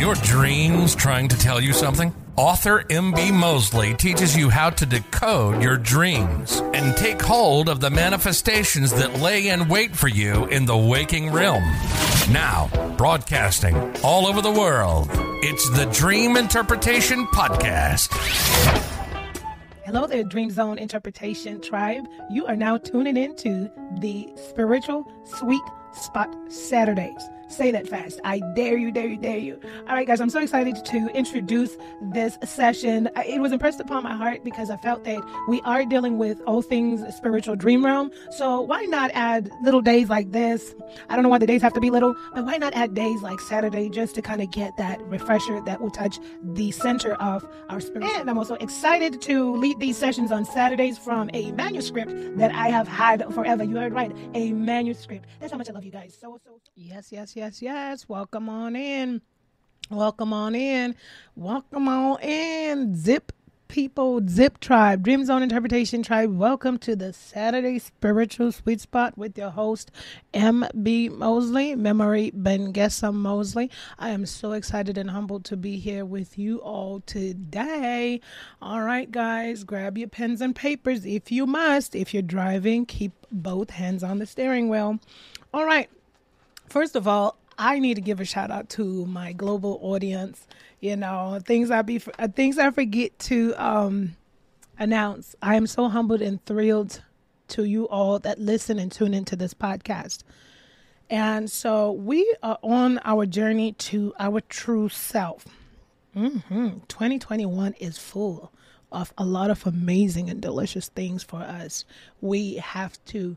your dreams trying to tell you something? Author M.B. Mosley teaches you how to decode your dreams and take hold of the manifestations that lay in wait for you in the waking realm. Now, broadcasting all over the world, it's the Dream Interpretation Podcast. Hello there, Dream Zone Interpretation Tribe. You are now tuning into the Spiritual Sweet Spot Saturdays. Say that fast. I dare you, dare you, dare you. All right, guys, I'm so excited to introduce this session. It was impressed upon my heart because I felt that we are dealing with all things spiritual dream realm. So why not add little days like this? I don't know why the days have to be little, but why not add days like Saturday just to kind of get that refresher that will touch the center of our spirit. And I'm also excited to lead these sessions on Saturdays from a manuscript that I have had forever. You heard right, a manuscript. That's how much I love you guys. So. Yes. Welcome on in. Zip people, Zip Tribe, Dream Zone Interpretation Tribe. Welcome to the Saturday Spiritual Sweet Spot with your host, M.B. Mosley, Memory Bengessa Mosley. I am so excited and humbled to be here with you all today. All right, guys, grab your pens and papers if you must. If you're driving, keep both hands on the steering wheel. All right. First of all, I need to give a shout out to my global audience. You know, things I forget to announce. I am so humbled and thrilled to you all that listen and tune into this podcast. And so we are on our journey to our true self. 2021 is full of a lot of amazing and delicious things for us. We have to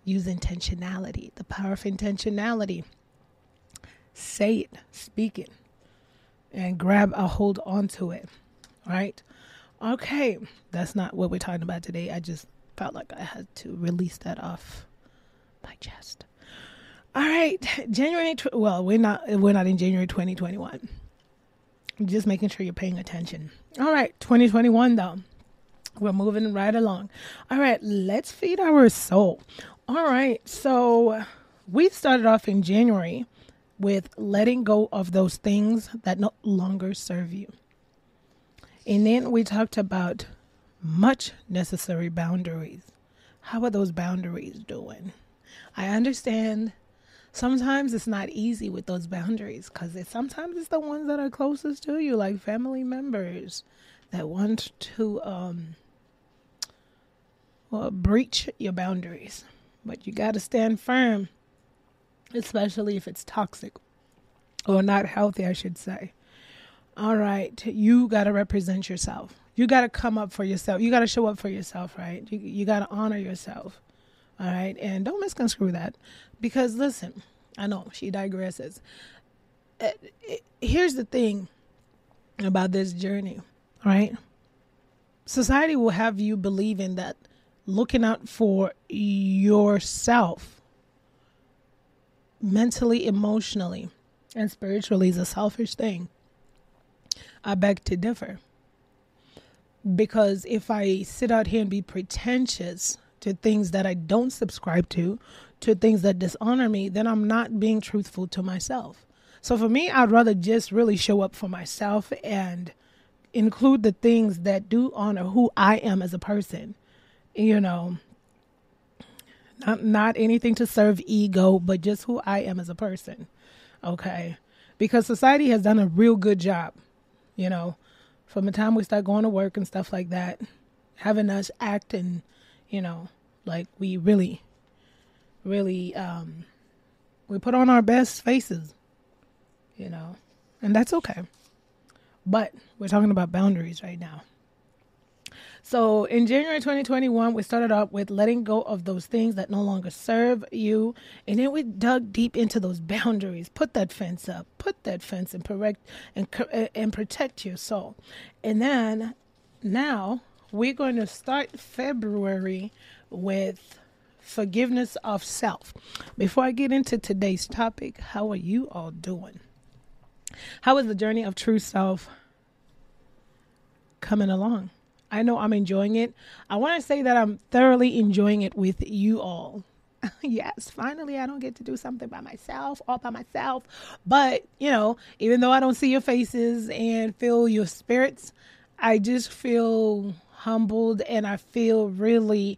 use intentionality, the power of intentionality. Say it, speak it, and grab a hold onto it. All right. Okay. That's not what we're talking about today. I just felt like I had to release that off my chest. All right. We're not in January 2021. Just making sure you're paying attention. All right. 2021 though. We're moving right along. All right. Let's feed our soul. All right, so we started off in January with letting go of those things that no longer serve you. And then we talked about much necessary boundaries. How are those boundaries doing? I understand sometimes it's not easy with those boundaries because sometimes it's the ones that are closest to you, like family members that want to breach your boundaries. But you got to stand firm, especially if it's toxic or not healthy, I should say. All right. You got to represent yourself. You got to come up for yourself. You got to show up for yourself, right? You got to honor yourself. All right. And don't misconstrue that because, listen, I know she digresses. Here's the thing about this journey, right? Society will have you believing that looking out for yourself mentally, emotionally, and spiritually is a selfish thing. I beg to differ. Because if I sit out here and be pretentious to things that I don't subscribe to things that dishonor me, then I'm not being truthful to myself. So for me, I'd rather just really show up for myself and include the things that do honor who I am as a person. You know, not anything to serve ego, but just who I am as a person. Okay. Because society has done a real good job, you know, from the time we start going to work and stuff like that, having us act and, you know, like we really, we put on our best faces, you know, and that's okay. But we're talking about boundaries right now. So in January 2021, we started out with letting go of those things that no longer serve you. And then we dug deep into those boundaries. Put that fence up. Put that fence and protect your soul. And then now we're going to start February with forgiveness of self. Before I get into today's topic, how are you all doing? How is the journey of true self coming along? I know I'm enjoying it. I want to say that I'm thoroughly enjoying it with you all. Yes, finally I don't get to do something by myself, all by myself. But, even though I don't see your faces and feel your spirits, I just feel humbled and I feel really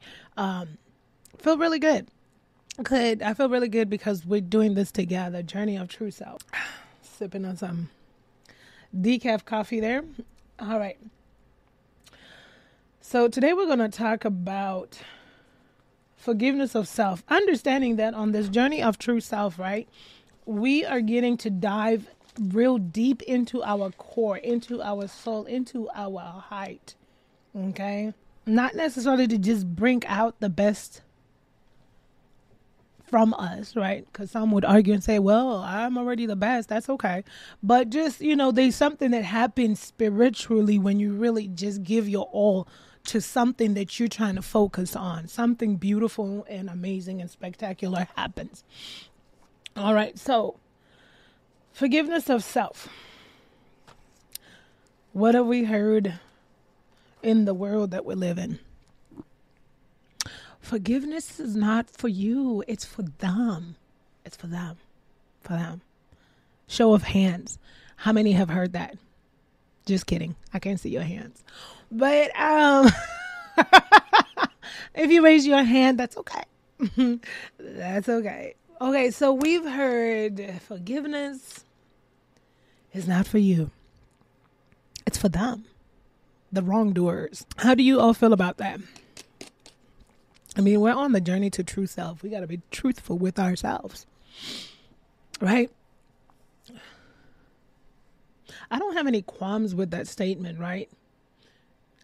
good. Good. I feel really good because we're doing this together. Journey of True Self. Sipping on some decaf coffee there. All right. So today we're going to talk about forgiveness of self. Understanding that on this journey of true self, right, we are getting to dive real deep into our core, into our soul, into our heart. Okay? Not necessarily to just bring out the best from us, right? Because some would argue and say, well, I'm already the best. That's okay. But just, there's something that happens spiritually when you really just give your all to something that you're trying to focus on. Something beautiful and amazing and spectacular happens. All right. So forgiveness of self. What have we heard in the world that we live in? Forgiveness is not for you. It's for them. It's for them. For them. Show of hands. How many have heard that? Just kidding. I can't see your hands. But if you raise your hand, that's okay. That's okay. Okay, so we've heard forgiveness is not for you. It's for them. The wrongdoers. How do you all feel about that? I mean, we're on the journey to true self. We got to be truthful with ourselves. Right? I don't have any qualms with that statement, right?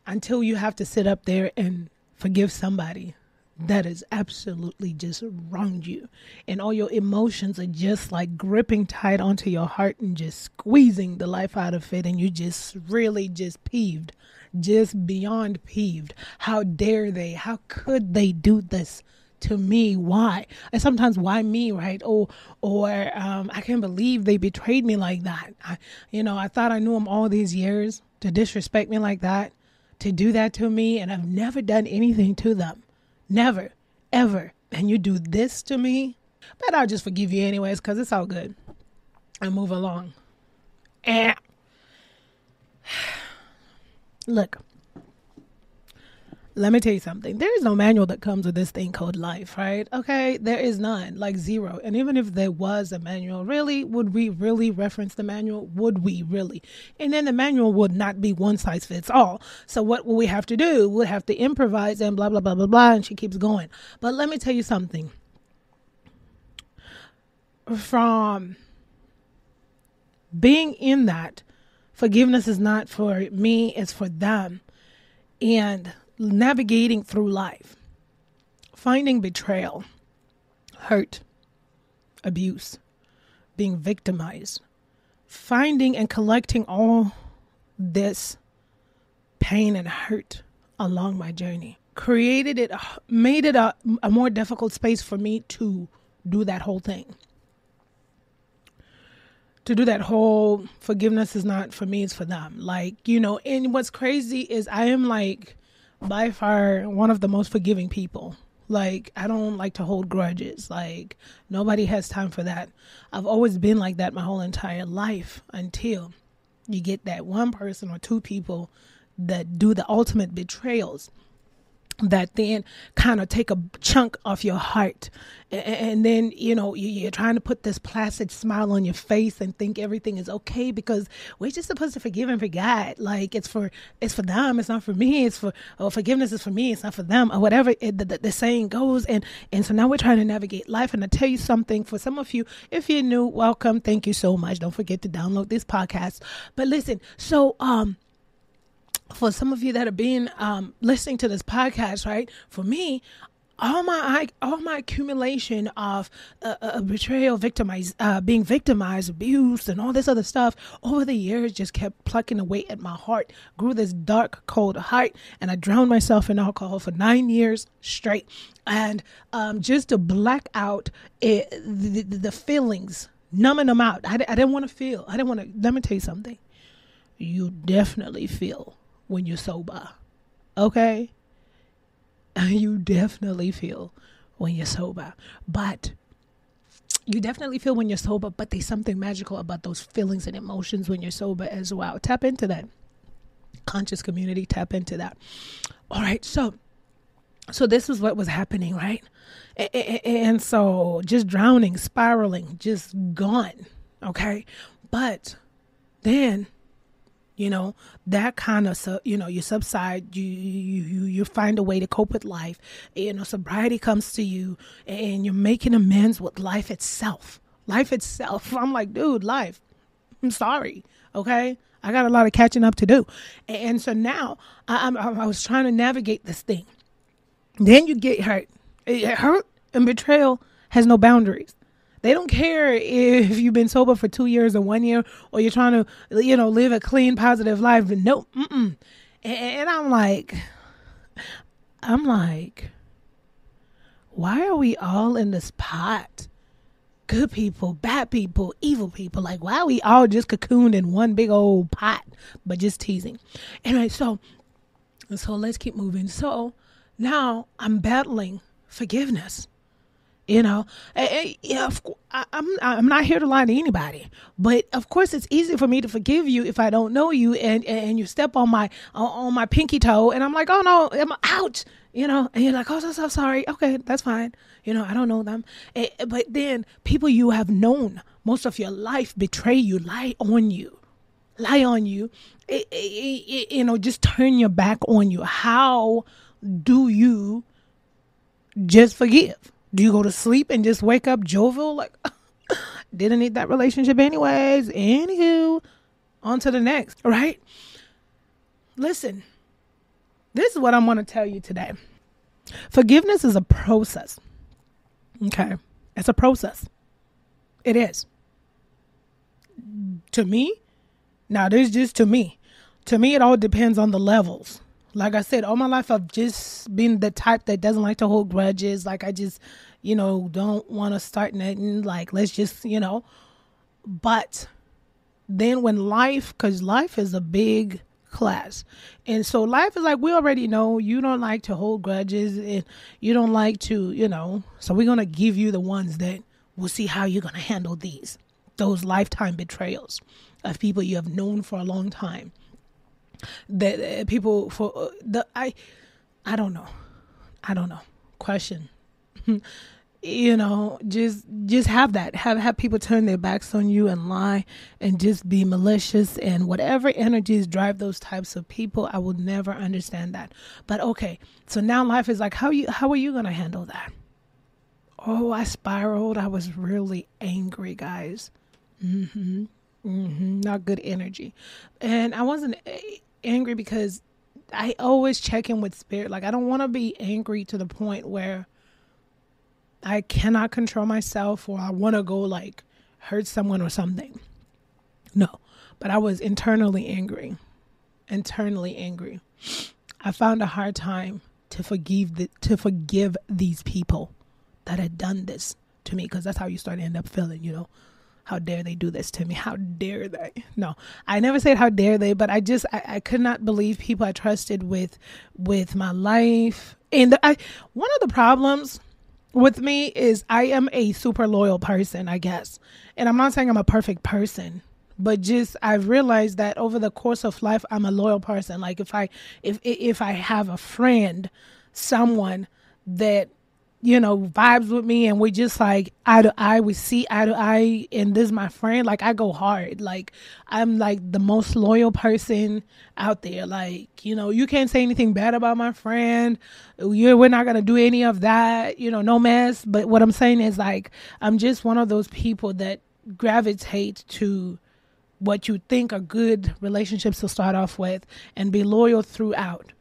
Until you have to sit up there and forgive somebody that has absolutely just wronged you. And all your emotions are just like gripping tight onto your heart and just squeezing the life out of it. And you just really just peeved. Just beyond peeved. How dare they? How could they do this to me? Why? And sometimes why me, right? Or I can't believe they betrayed me like that. I thought I knew them all these years to disrespect me like that, to do that to me, and I've never done anything to them. Never, ever. And you do this to me? But I'll just forgive you anyways because it's all good. And move along. Look, let me tell you something. There is no manual that comes with this thing called life, right? Okay, there is none, like zero. And even if there was a manual, really, would we really reference the manual? Would we really? And then the manual would not be one size fits all. So what will we have to do? We'll have to improvise and blah, blah, blah, blah, blah. And she keeps going. But let me tell you something. From being in that, forgiveness is not for me, it's for them. And navigating through life, finding betrayal, hurt, abuse, being victimized, finding and collecting all this pain and hurt along my journey, made it a more difficult space for me to do that whole thing. To do that whole forgiveness is not for me, it's for them. And what's crazy is I am by far one of the most forgiving people. I don't like to hold grudges. Nobody has time for that. I've always been like that my whole entire life until you get that one person or two people that do the ultimate betrayals, that then kind of take a chunk off your heart. And then, you're trying to put this placid smile on your face and think everything is okay because we're just supposed to forgive and forget. It's for them. It's not for me. Forgiveness is for me. It's not for them, or whatever the saying goes. And so now we're trying to navigate life. And I tell you something, for some of you, if you're new, welcome. Thank you so much. Don't forget to download this podcast. But listen, so, for some of you that are being listening to this podcast, right? For me, all my accumulation of betrayal, being victimized, abused, and all this other stuff over the years just kept plucking away at my heart. Grew this dark, cold heart, and I drowned myself in alcohol for 9 years straight, and just to black out the feelings, numbing them out. I didn't want to feel. I didn't want to. Let me tell you something. You definitely feel when you're sober, okay? You definitely feel when you're sober. But you definitely feel when you're sober, but there's something magical about those feelings and emotions when you're sober as well. Tap into that. Conscious community, tap into that. All right, so this is what was happening, right? And so just drowning, spiraling, just gone, okay? But then, that kind of, you subside, you find a way to cope with life. Sobriety comes to you and you're making amends with life itself. I'm like, dude, life, I'm sorry, okay? I got a lot of catching up to do. And so now I was trying to navigate this thing. Then you get hurt. Hurt and betrayal has no boundaries. They don't care if you've been sober for 2 years or 1 year, or you're trying to, live a clean, positive life. But no, And I'm like, why are we all in this pot? Good people, bad people, evil people. Like, why are we all just cocooned in one big old pot, but just teasing? Anyway, so let's keep moving. So now I'm battling forgiveness. I'm not here to lie to anybody, but of course it's easy for me to forgive you if I don't know you and you step on my pinky toe and I'm like, oh no, I'm ouch, and you're like, oh, so sorry. Okay, that's fine. I don't know them. But then people you have known most of your life betray you, lie on you, just turn your back on you. How do you just forgive? Do you go to sleep and just wake up jovial? Like, didn't need that relationship anyways. Anywho, on to the next, right? Listen, this is what I'm going to tell you today. Forgiveness is a process. Okay? It's a process. It is. To me, now this is just to me. To me, it all depends on the levels. Like I said, all my life I've just been the type that doesn't like to hold grudges. Like I just, don't want to start nothing. Like, let's just, But then when because life is a big class. And so life is like, we already know you don't like to hold grudges and you don't like to, So we're going to give you the ones that we'll see how you're going to handle those lifetime betrayals of people you have known for a long time. That people for I don't know. Question. Just have that. Have people turn their backs on you and lie and just be malicious and whatever energies drive those types of people. I will never understand that. But okay, so now life is like, how are you gonna handle that? Oh, I spiraled. I was really angry, guys. Not good energy, and I wasn't angry because I always check in with spirit. Like, I don't want to be angry to the point where I cannot control myself or I want to go like hurt someone or something. No, but I was internally angry. I found a hard time to forgive these people that had done this to me, because that's how you start to end up feeling, How dare they do this to me? How dare they? No, I never said how dare they, but I could not believe people I trusted with my life. And one of the problems with me is I am a super loyal person, I guess. And I'm not saying I'm a perfect person, but just I've realized that over the course of life, I'm a loyal person. Like if I have a friend, someone that vibes with me and we just like eye to eye, we see eye to eye, and this is my friend, like I go hard. Like I'm like the most loyal person out there. Like, you can't say anything bad about my friend. We're not going to do any of that, no mess. But what I'm saying is like, I'm just one of those people that gravitate to what you think are good relationships to start off with and be loyal throughout.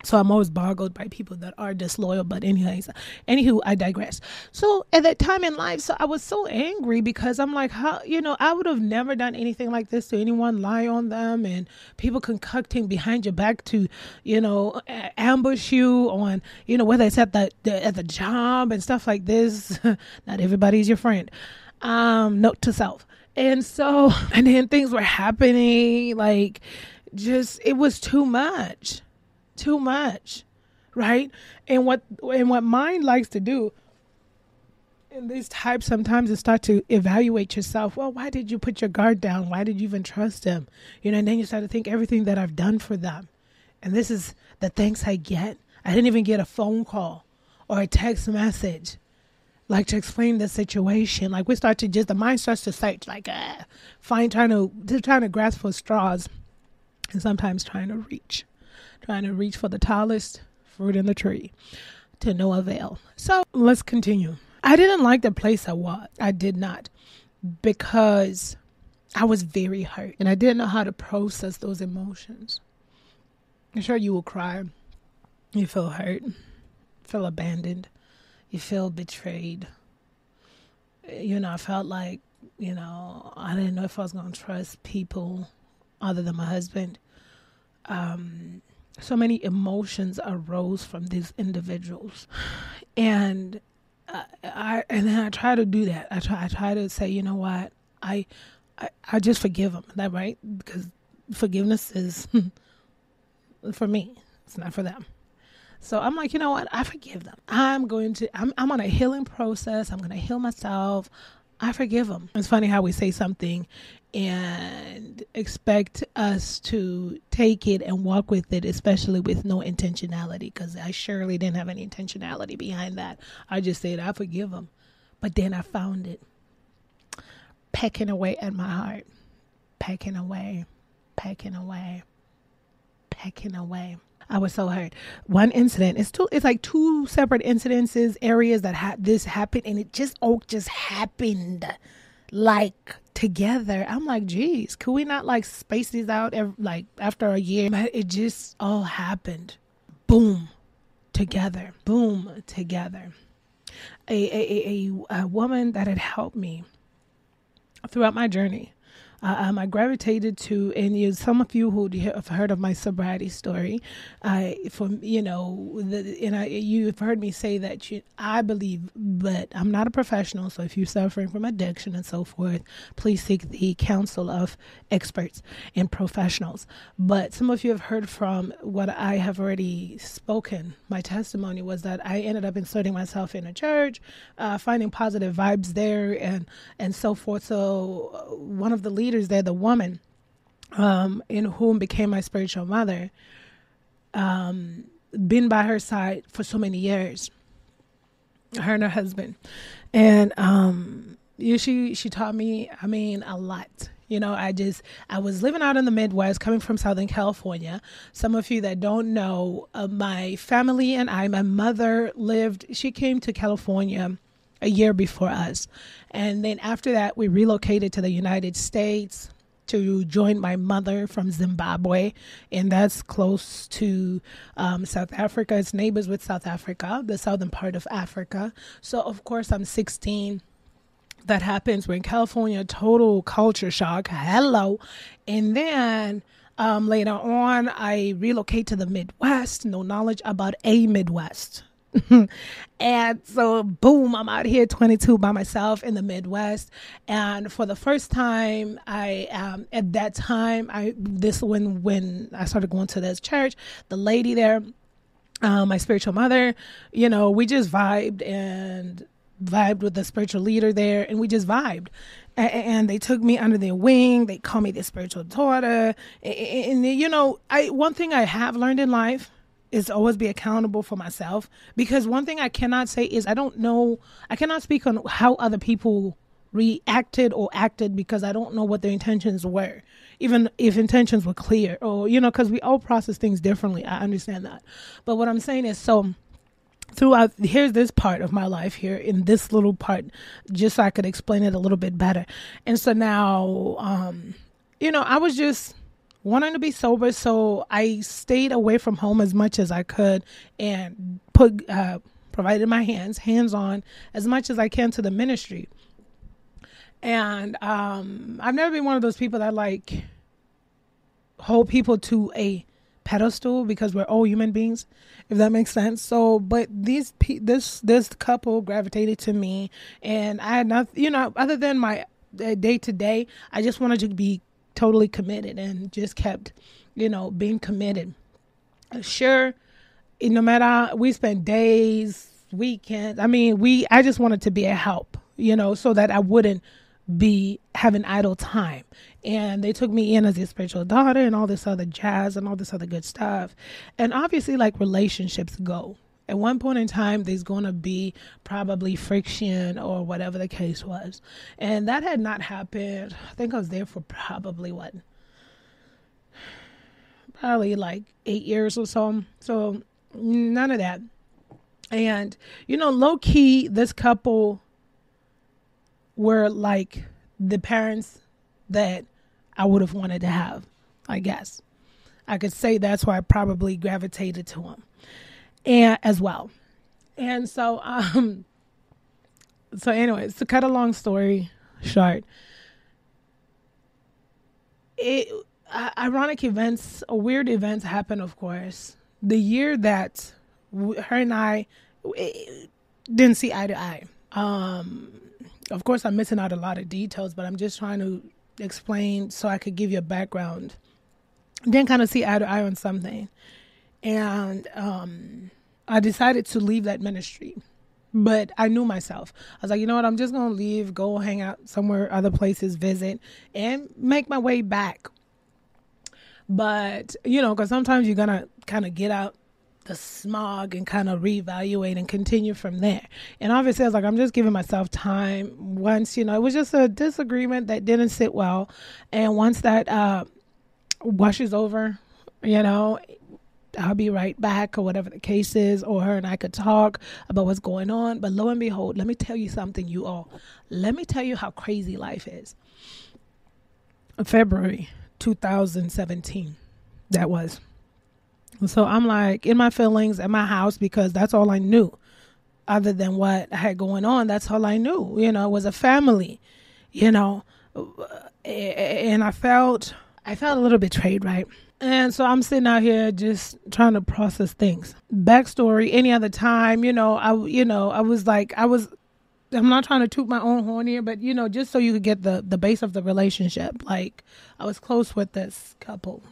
So I'm always boggled by people that are disloyal. But anywho, I digress. So at that time in life, so I was so angry because I'm like, how, I would have never done anything like this to anyone, lie on them, and people concocting behind your back to, ambush you on, whether it's at the job and stuff like this. Not everybody's your friend. Note to self. And so, and then things were happening, like, it was too much, right? And what mind likes to do in these types sometimes is start to evaluate yourself. Well, why did you put your guard down? Why did you even trust them? And then you start to think everything that I've done for them. And this is the thanks I get. I didn't even get a phone call or a text message, like, to explain the situation. Like, we start to the mind starts to search, like, trying to grasp for straws, and sometimes trying to reach for the tallest fruit in the tree, to no avail. So let's continue. I didn't like the place I was. I did not, because I was very hurt, and I didn't know how to process those emotions. I'm sure you will cry. You feel hurt, feel abandoned, you feel betrayed. I felt like, I didn't know if I was going to trust people other than my husband. So many emotions arose from these individuals. And I try to do that. I try to say, you know what, I just forgive them. Is that right? Because forgiveness is for me. It's not for them. So I'm like, you know what? I forgive them. I'm on a healing process. I'm going to heal myself. I forgive them. It's funny how we say something and expect us to take it and walk with it, especially with no intentionality, because I surely didn't have any intentionality behind that. I just said, I forgive them. But then I found it pecking away at my heart, pecking away. I was so hurt. One incident, it's like two separate incidences, areas that this happened, and it just happened like together. I'm like, geez, could we not like space these out like after a year? But it just all happened. Boom, together. A woman that had helped me throughout my journey. I gravitated to, and some of you who have heard of my sobriety story, you've heard me say that I believe, but I'm not a professional. So if you're suffering from addiction and so forth, please seek the counsel of experts and professionals. But some of you have heard from what I have already spoken. My testimony was that I ended up inserting myself in a church, finding positive vibes there, and so forth. So one of the leaders there, the woman in whom became my spiritual mother, been by her side for so many years, her and her husband, and she taught me, a lot. I was living out in the Midwest, coming from Southern California. Some of you that don't know, my family and my mother she came to California a year before us. And then after that, we relocated to the United States to join my mother from Zimbabwe. And that's close to South Africa. It's neighbors with South Africa, the southern part of Africa. So, of course, I'm 16. That happens. We're in California, total culture shock. Hello. And then later on, I relocate to the Midwest. No knowledge about a Midwest. And so boom, I'm out here 22 by myself in the Midwest. And for the first time, when I started going to this church, the lady there, my spiritual mother, we just vibed with the spiritual leader there, and we just vibed. And they took me under their wing. They call me their spiritual daughter. And one thing I have learned in life is always be accountable for myself, because one thing I cannot say is I cannot speak on how other people reacted or acted, because I don't know what their intentions were, even if intentions were clear, or because we all process things differently. I understand that. But what I'm saying is, so throughout, here's this part of my life here in this little part, just so I could explain it a little bit better. And so now I was just wanting to be sober, so I stayed away from home as much as I could and provided my hands-on as much as I can to the ministry. And I've never been one of those people that like hold people to a pedestal, because we're all human beings, if that makes sense. So, but this couple gravitated to me, and I had nothing, other than my day to day. I just wanted to be totally committed, and just kept, being committed. Sure, no matter, we spent days, weekends. I just wanted to be a help, so that I wouldn't be having idle time. And they took me in as a spiritual daughter and all this other jazz and all this other good stuff. And obviously, like, relationships go. At one point in time, there's going to be probably friction or whatever the case was. And that had not happened. I think I was there for probably like 8 years or so. So none of that. And, low key, this couple were like the parents that I would have wanted to have, I guess. I could say that's why I probably gravitated to them. And as well. And so, anyways, to cut a long story short, ironic events, or weird events happen, of course. The year that her and I didn't see eye to eye. Of course, I'm missing out a lot of details, but I'm just trying to explain so I could give you a background. Didn't kind of see eye to eye on something. And I decided to leave that ministry. But I knew myself. I was like, you know what? I'm just going to leave, go hang out somewhere, other places, visit, and make my way back. But, because sometimes you're going to kind of get out the smog and kind of reevaluate and continue from there. And obviously, I was like, I'm just giving myself time. Once, it was just a disagreement that didn't sit well. And once that washes over, I'll be right back, or whatever the case is, or her and I could talk about what's going on. But lo and behold, let me tell you something, you all. Let me tell you how crazy life is. February 2017, that was. So I'm like in my feelings at my house, because that's all I knew. Other than what I had going on, that's all I knew. It was a family, and I felt a little betrayed, right? And so I'm sitting out here just trying to process things. Backstory, any other time, I'm not trying to toot my own horn here, but, just so you could get the base of the relationship. Like, I was close with this couple,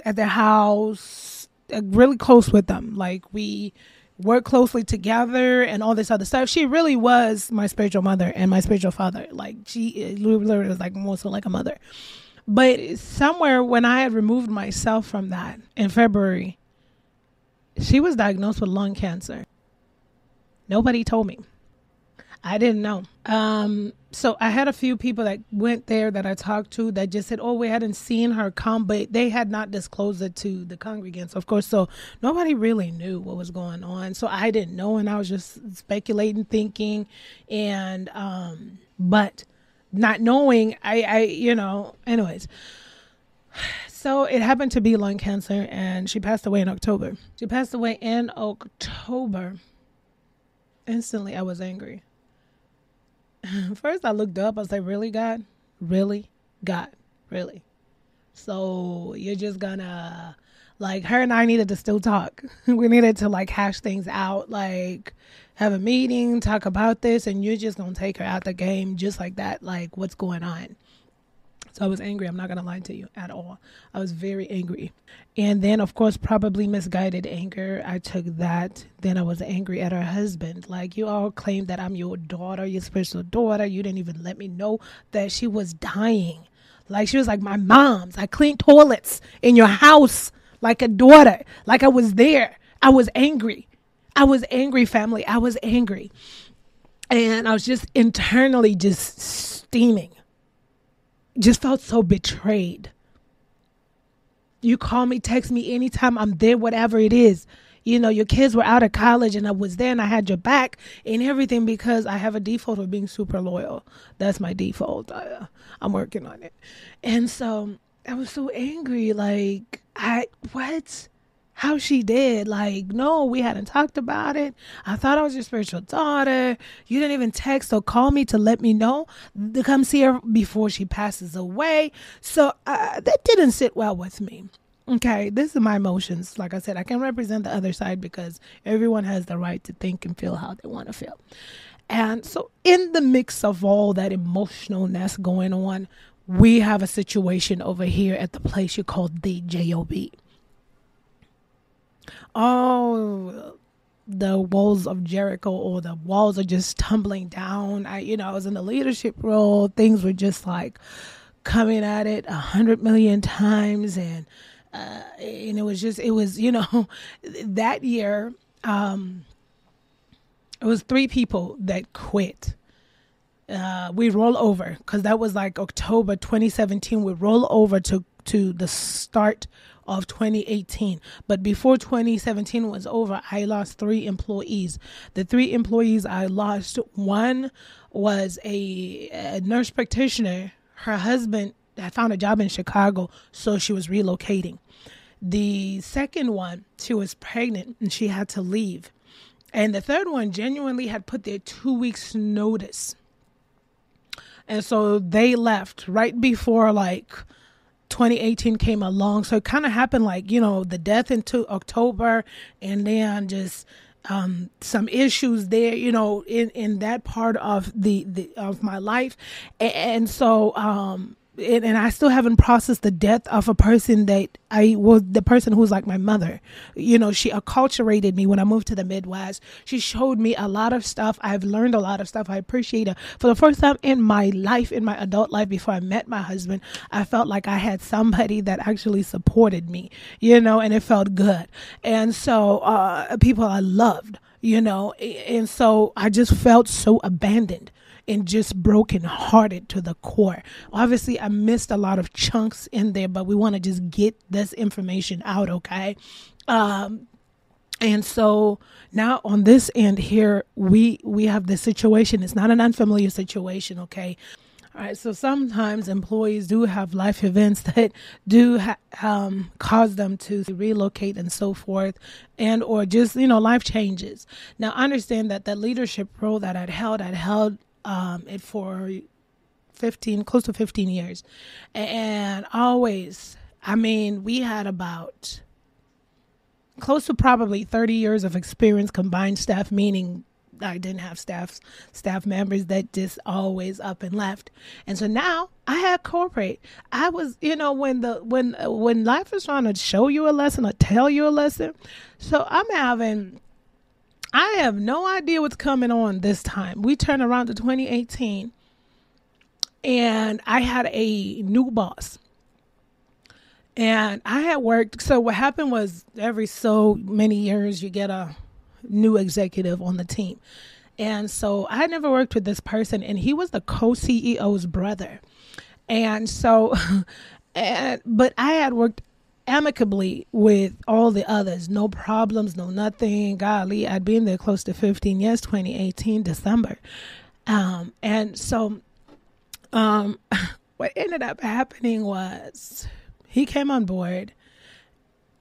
at their house, really close with them. Like, we worked closely together and all this other stuff. She really was my spiritual mother and my spiritual father. Like, she literally was like more so like a mother. But somewhere when I had removed myself from that in February, she was diagnosed with lung cancer. Nobody told me. I didn't know. So I had a few people that went there that I talked to that just said, oh, we hadn't seen her come, but they had not disclosed it to the congregants, of course. So nobody really knew what was going on. So I didn't know, and I was just speculating, thinking, and but not knowing, anyways. So it happened to be lung cancer, and she passed away in October. Instantly, I was angry. First, I looked up. I was like, really, God? Really? God? Really? So you're just gonna, like, her and I needed to still talk. We needed to, like, hash things out, like, have a meeting, talk about this, and you're just going to take her out the game just like that. Like, what's going on? So I was angry. I'm not going to lie to you at all. I was very angry. And then, of course, probably misguided anger. I took that. Then I was angry at her husband. Like, you all claimed that I'm your daughter, your spiritual daughter. You didn't even let me know that she was dying. Like, she was like my mom's. I cleaned toilets in your house like a daughter. Like, I was there. I was angry. Family. I was angry. And I was just internally just steaming. Just felt so betrayed. You call me, text me anytime, I'm there, whatever it is. Your kids were out of college and I was there and I had your back and everything, because I have a default of being super loyal. That's my default. I'm working on it. And so I was so angry. Like, how she did? Like, no, we hadn't talked about it. I thought I was your spiritual daughter. You didn't even text or call me to let me know to come see her before she passes away. So that didn't sit well with me. Okay, this is my emotions. Like I said, I can represent the other side because everyone has the right to think and feel how they want to feel. And so in the mix of all that emotionalness going on, we have a situation over here at the place you call the JOB. Oh, the walls of Jericho, or the walls are just tumbling down. I was in a leadership role. Things were just like coming at it 100 million times. And it was, that year, it was 3 people that quit. We roll over, because that was like October 2017. We roll over to the start of 2018. But before 2017 was over, I lost 3 employees. The 3 employees I lost, one was a nurse practitioner. Her husband had found a job in Chicago, so she was relocating. The second one, she was pregnant and she had to leave. And the third one genuinely had put their 2 weeks notice. And so they left right before 2018 came along. So it kind of happened the death into October, and then just some issues there, in that part of of my life. And so and I still haven't processed the death of a person that I was, the person who's like my mother. She acculturated me when I moved to the Midwest. She showed me a lot of stuff. I've learned a lot of stuff. I appreciate her. For the first time in my life, in my adult life, before I met my husband, I felt like I had somebody that actually supported me, and it felt good. And so people I loved, and so I just felt so abandoned and just broken hearted to the core. Obviously, I missed a lot of chunks in there, but we want to just get this information out, okay? And so now on this end here, we have this situation. It's not an unfamiliar situation, okay? All right, so sometimes employees do have life events that do cause them to relocate and so forth, and or just, life changes. Now, understand that the leadership role that I'd held it for close to 15 years. And always, we had about close to probably 30 years of experience, combined staff, meaning I didn't have staff members that just always up and left. And so now I had corporate. I was, when life is trying to show you a lesson or tell you a lesson. So I have no idea what's coming on this time. We turn around to 2018, and I had a new boss. And I had worked. So what happened was, every so many years, you get a new executive on the team. And so I had never worked with this person, and he was the co-CEO's brother. And so, but I had worked amicably with all the others, no problems, no nothing. Golly, I'd been there close to 15 years, 2018, December. And so what ended up happening was he came on board,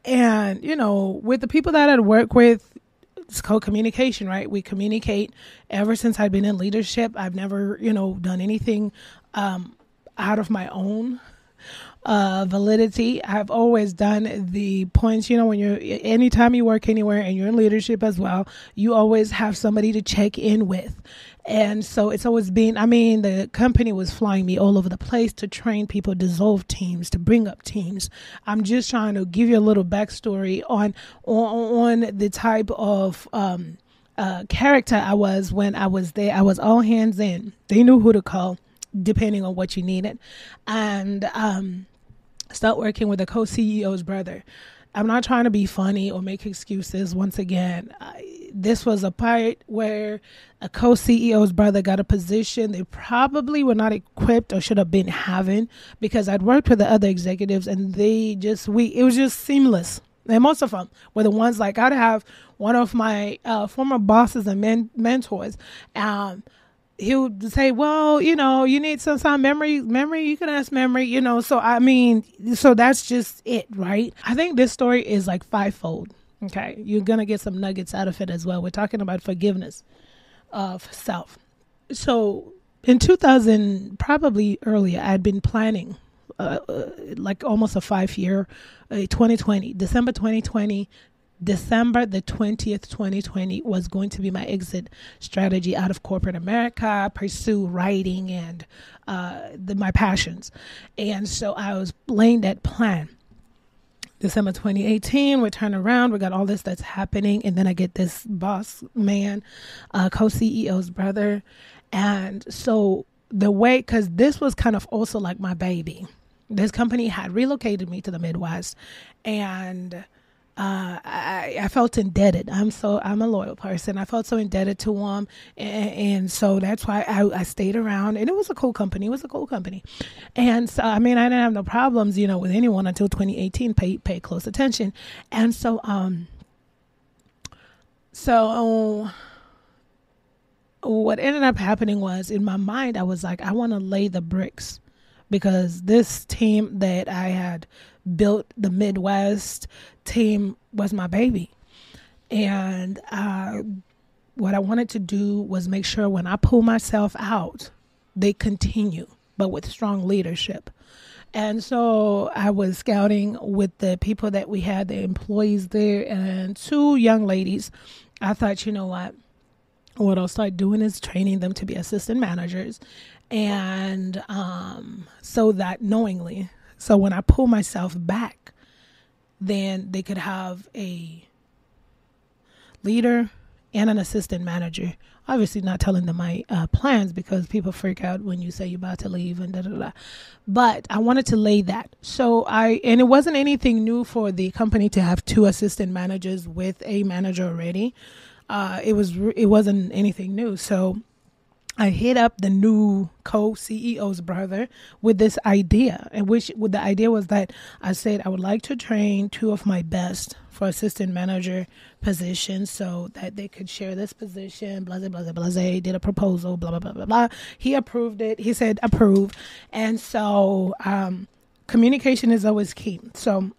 and, with the people that I'd worked with, it's called communication, right? We communicate. Ever since I'd been in leadership, I've never, done anything out of my own validity. I've always done the points, when anytime you work anywhere and you're in leadership as well, you always have somebody to check in with. And so it's always been, the company was flying me all over the place to train people, dissolve teams, to bring up teams. I'm just trying to give you a little backstory on the type of character I was when I was there. I was all hands in. They knew who to call depending on what you needed. And start working with the co-CEO's brother. I'm not trying to be funny or make excuses. Once again, this was a part where a co-CEO's brother got a position they probably were not equipped or should have been having, because I'd worked with the other executives, and it was just seamless. And most of them were the ones, like, I'd have one of my former bosses and mentors, he would say, well, you need some memory, you can ask memory, so so that's just it, right? I think this story is like 5-fold. Okay. You're going to get some nuggets out of it as well. We're talking about forgiveness of self. So in 2000, probably earlier, I'd been planning like almost a 5-year, 2020, December 2020, December the 20th, 2020 was going to be my exit strategy out of corporate America, pursue writing and my passions. And so I was laying that plan. December 2018, we turn around, we got all this that's happening, and then I get this boss man, co-CEO's brother. And so the way, because this was kind of also like my baby. This company had relocated me to the Midwest, and I felt indebted. I'm a loyal person. I felt so indebted to them. And so that's why I stayed around, and it was a cool company. And so, I mean, I didn't have no problems, with anyone until 2018, paid close attention. And so, what ended up happening was, in my mind, I was like, I want to lay the bricks, because this team that I had built, the Midwest team, was my baby. And what I wanted to do was make sure when I pull myself out, they continue, but with strong leadership. And so I was scouting with the people that we had, the employees there, and 2 young ladies. I thought, you know what I'll start doing is training them to be assistant managers. And so that knowingly, so when I pull myself back, then they could have a leader and an assistant manager. Obviously not telling them my plans, because people freak out when you say you're about to leave and da-da-da. But I wanted to lay that. And it wasn't anything new for the company to have 2 assistant managers with a manager already. It wasn't anything new. So I hit up the new co-CEO's brother with this idea, the idea was that I said I would like to train 2 of my best for assistant manager positions, so that they could share this position, blah, blah, blah, blah, did a proposal, blah, blah, blah, blah, blah. He approved it. He said approve. And so communication is always key. So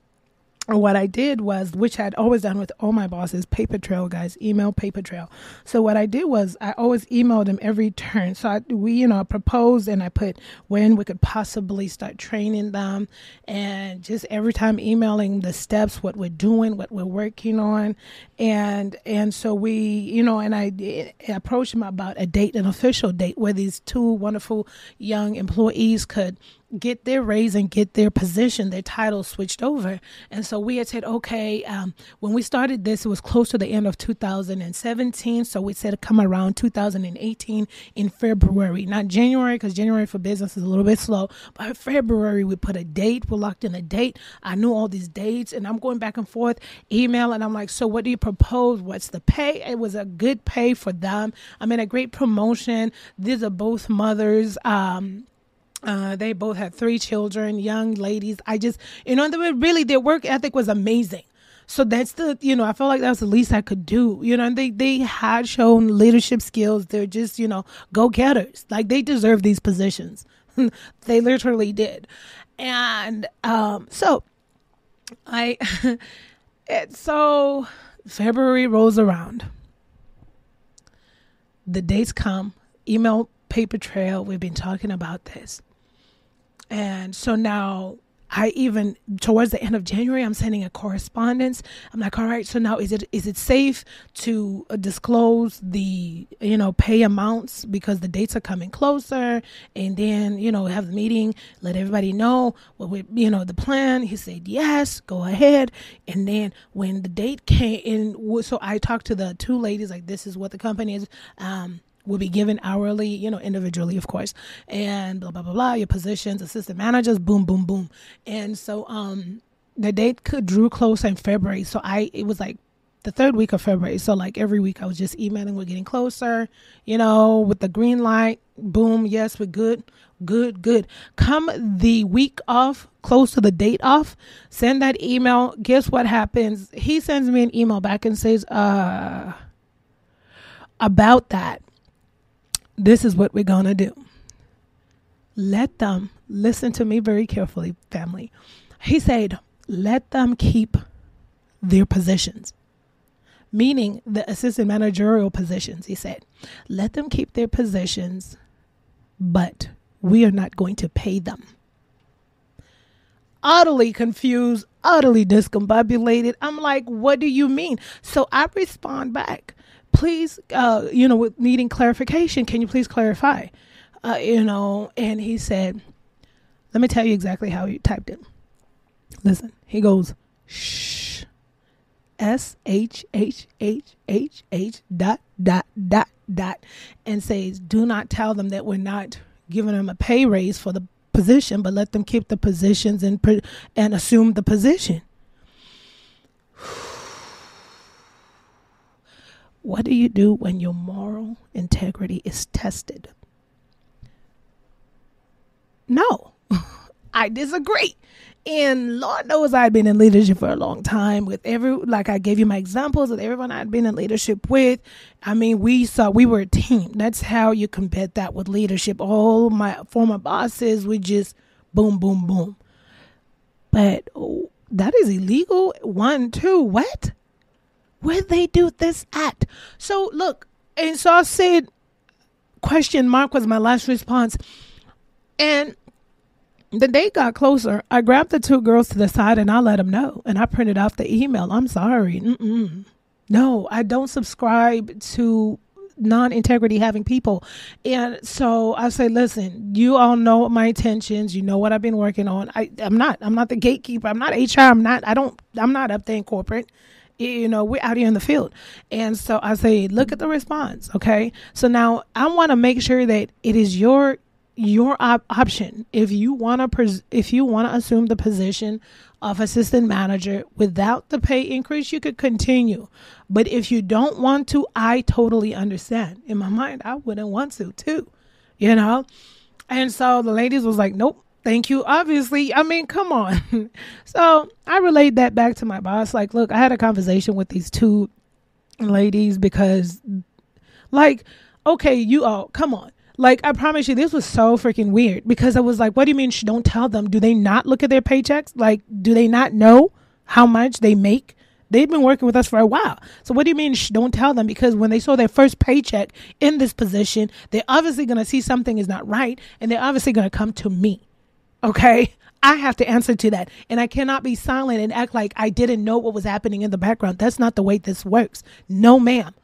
what I did was, which I'd always done with all my bosses, paper trail, guys, email paper trail. So what I did was I always emailed them every turn. So we proposed, and I put when we could possibly start training them, and just every time emailing the steps, what we're doing, what we're working on. And so we, and I approached them about a date, an official date, where these 2 wonderful young employees could get their raise and get their position, their title switched over. And so we had said, okay, when we started this, it was close to the end of 2017. So we said come around 2018 in February, not January, because January for business is a little bit slow. But February, we put a date. We locked in a date. I knew all these dates, and I'm going back and forth, email. And I'm like, so what do you propose? What's the pay? It was a good pay for them. I mean, a great promotion. These are both mothers. They both had 3 children, young ladies. Their work ethic was amazing. So that's I felt like that was the least I could do. They had shown leadership skills. They're just, go-getters. Like, they deserve these positions. They literally did. And so February rolls around. The dates come, email paper trail. We've been talking about this. And so now towards the end of January, I'm sending a correspondence. I'm like, all right, so now is it safe to disclose the, pay amounts, because the dates are coming closer, and then, have the meeting, let everybody know what the plan. He said, yes, go ahead. And then when the date came in, so I talked to the 2 ladies, like, this is what the company is, will be given hourly, individually, of course, and blah, blah, blah, blah, your positions, assistant managers, boom, boom, boom. And so the date drew close in February. So it was like the 3rd week of February. So like every week I was just emailing, we're getting closer, with the green light, boom, yes, we're good. Come the week off, close to the date off, send that email. Guess what happens? He sends me an email back and says, about that, this is what we're going to do. Let them, listen to me very carefully, family. He said, let them keep their positions, meaning the assistant managerial positions. He said, let them keep their positions, but we are not going to pay them. Utterly confused, utterly discombobulated. I'm like, what do you mean? So I respond back. Please, with needing clarification, can you please clarify? And he said, let me tell you exactly how he typed it. Listen, he goes, shh, SHHHHH dot, and says, do not tell them that we're not giving them a pay raise for the position, but let them keep the positions and assume the position. What do you do when your moral integrity is tested? No, I disagree. And Lord knows I'd been in leadership for a long time with like I gave you my examples of everyone I'd been in leadership with. I mean, we were a team. That's how you compare that with leadership. All my former bosses would just boom, boom, boom. But that is illegal. 1, 2, what? Where'd they do this at? So look, and so I said, question mark was my last response. And the day got closer. I grabbed the 2 girls to the side and I let them know. And I printed out the email. I'm sorry. No, I don't subscribe to non-integrity having people. And so I say, listen, you all know my intentions. You know what I've been working on. I'm not the gatekeeper. I'm not HR. I'm not up there in corporate. You know, we're out here in the field. And so I say, look at the response. Okay. So now I want to make sure that it is your option. If you want to assume the position of assistant manager without the pay increase, you could continue. But if you don't want to, I totally understand. In my mind, I wouldn't want to too, you know? And so the ladies was like, nope. Thank you. Obviously, I mean, come on. So I relayed that back to my boss. Like, look, I had a conversation with these 2 ladies because, like, okay, you all, come on. Like, I promise you, this was so freaking weird because I was like, what do you mean don't tell them? Do they not look at their paychecks? Like, do they not know how much they make? They've been working with us for a while. So what do you mean don't tell them? Because when they saw their first paycheck in this position, they're obviously going to see something is not right. And they're obviously going to come to me. Okay, I have to answer to that. And I cannot be silent and act like I didn't know what was happening in the background. That's not the way this works. No, ma'am.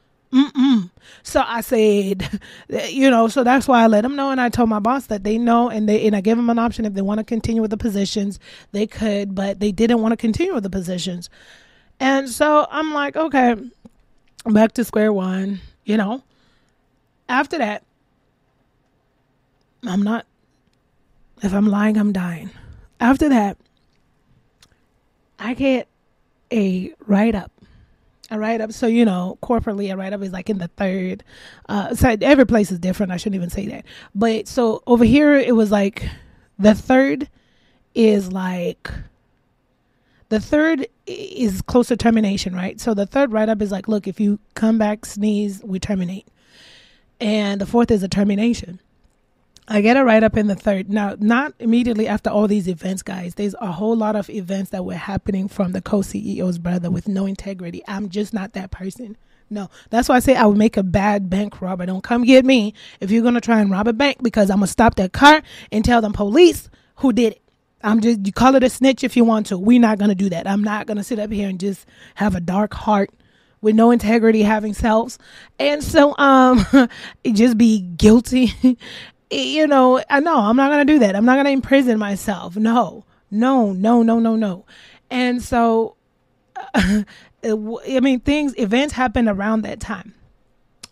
So I said, you know, so that's why I let them know. And I told my boss that they know, and I gave them an option. If they want to continue with the positions, they could, but they didn't want to continue with the positions. And so I'm like, okay, back to square one, you know. After that, if I'm lying, I'm dying. After that, I get a write-up. So, you know, corporately, a write-up is like in the 3rd. So every place is different. I shouldn't even say that. But so over here, it was like the 3rd is close to termination, right? So the 3rd write-up is like, look, if you come back, sneeze, we terminate. And the 4th is a termination. I get a write-up in the 3rd. Now, not immediately after all these events, guys. There's a whole lot of events that were happening from the co-CEO's brother with no integrity. I'm just not that person. No. That's why I say I would make a bad bank robber. Don't come get me if you're going to try and rob a bank, because I'm going to stop that car and tell them police who did it. You call it a snitch if you want to. We're not going to do that. I'm not going to sit up here and just have a dark heart with no integrity having selves. And so just be guilty. You know, I'm not going to do that. I'm not going to imprison myself. No. And so, I mean, events happened around that time.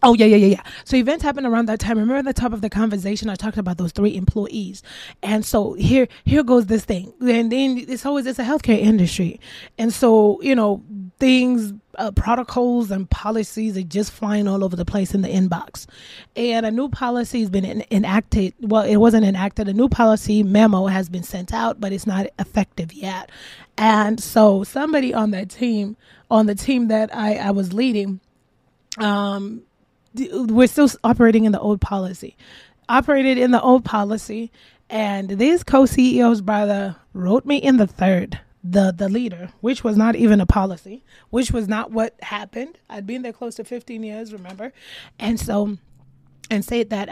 Oh, yeah. So events happened around that time. Remember at the top of the conversation, I talked about those 3 employees. And so here goes this thing. And then it's a healthcare industry. And so, you know, things, protocols and policies are just flying all over the place in the inbox. And a new policy has been enacted. Well, it wasn't enacted. A new policy memo has been sent out, but it's not effective yet. And so somebody on the team that I was leading, we're still operating in the old policy. And this co-CEO's brother wrote me in the 3rd, the leader, which was not even a policy, which was not what happened. I'd been there close to 15 years, remember? And so, and said that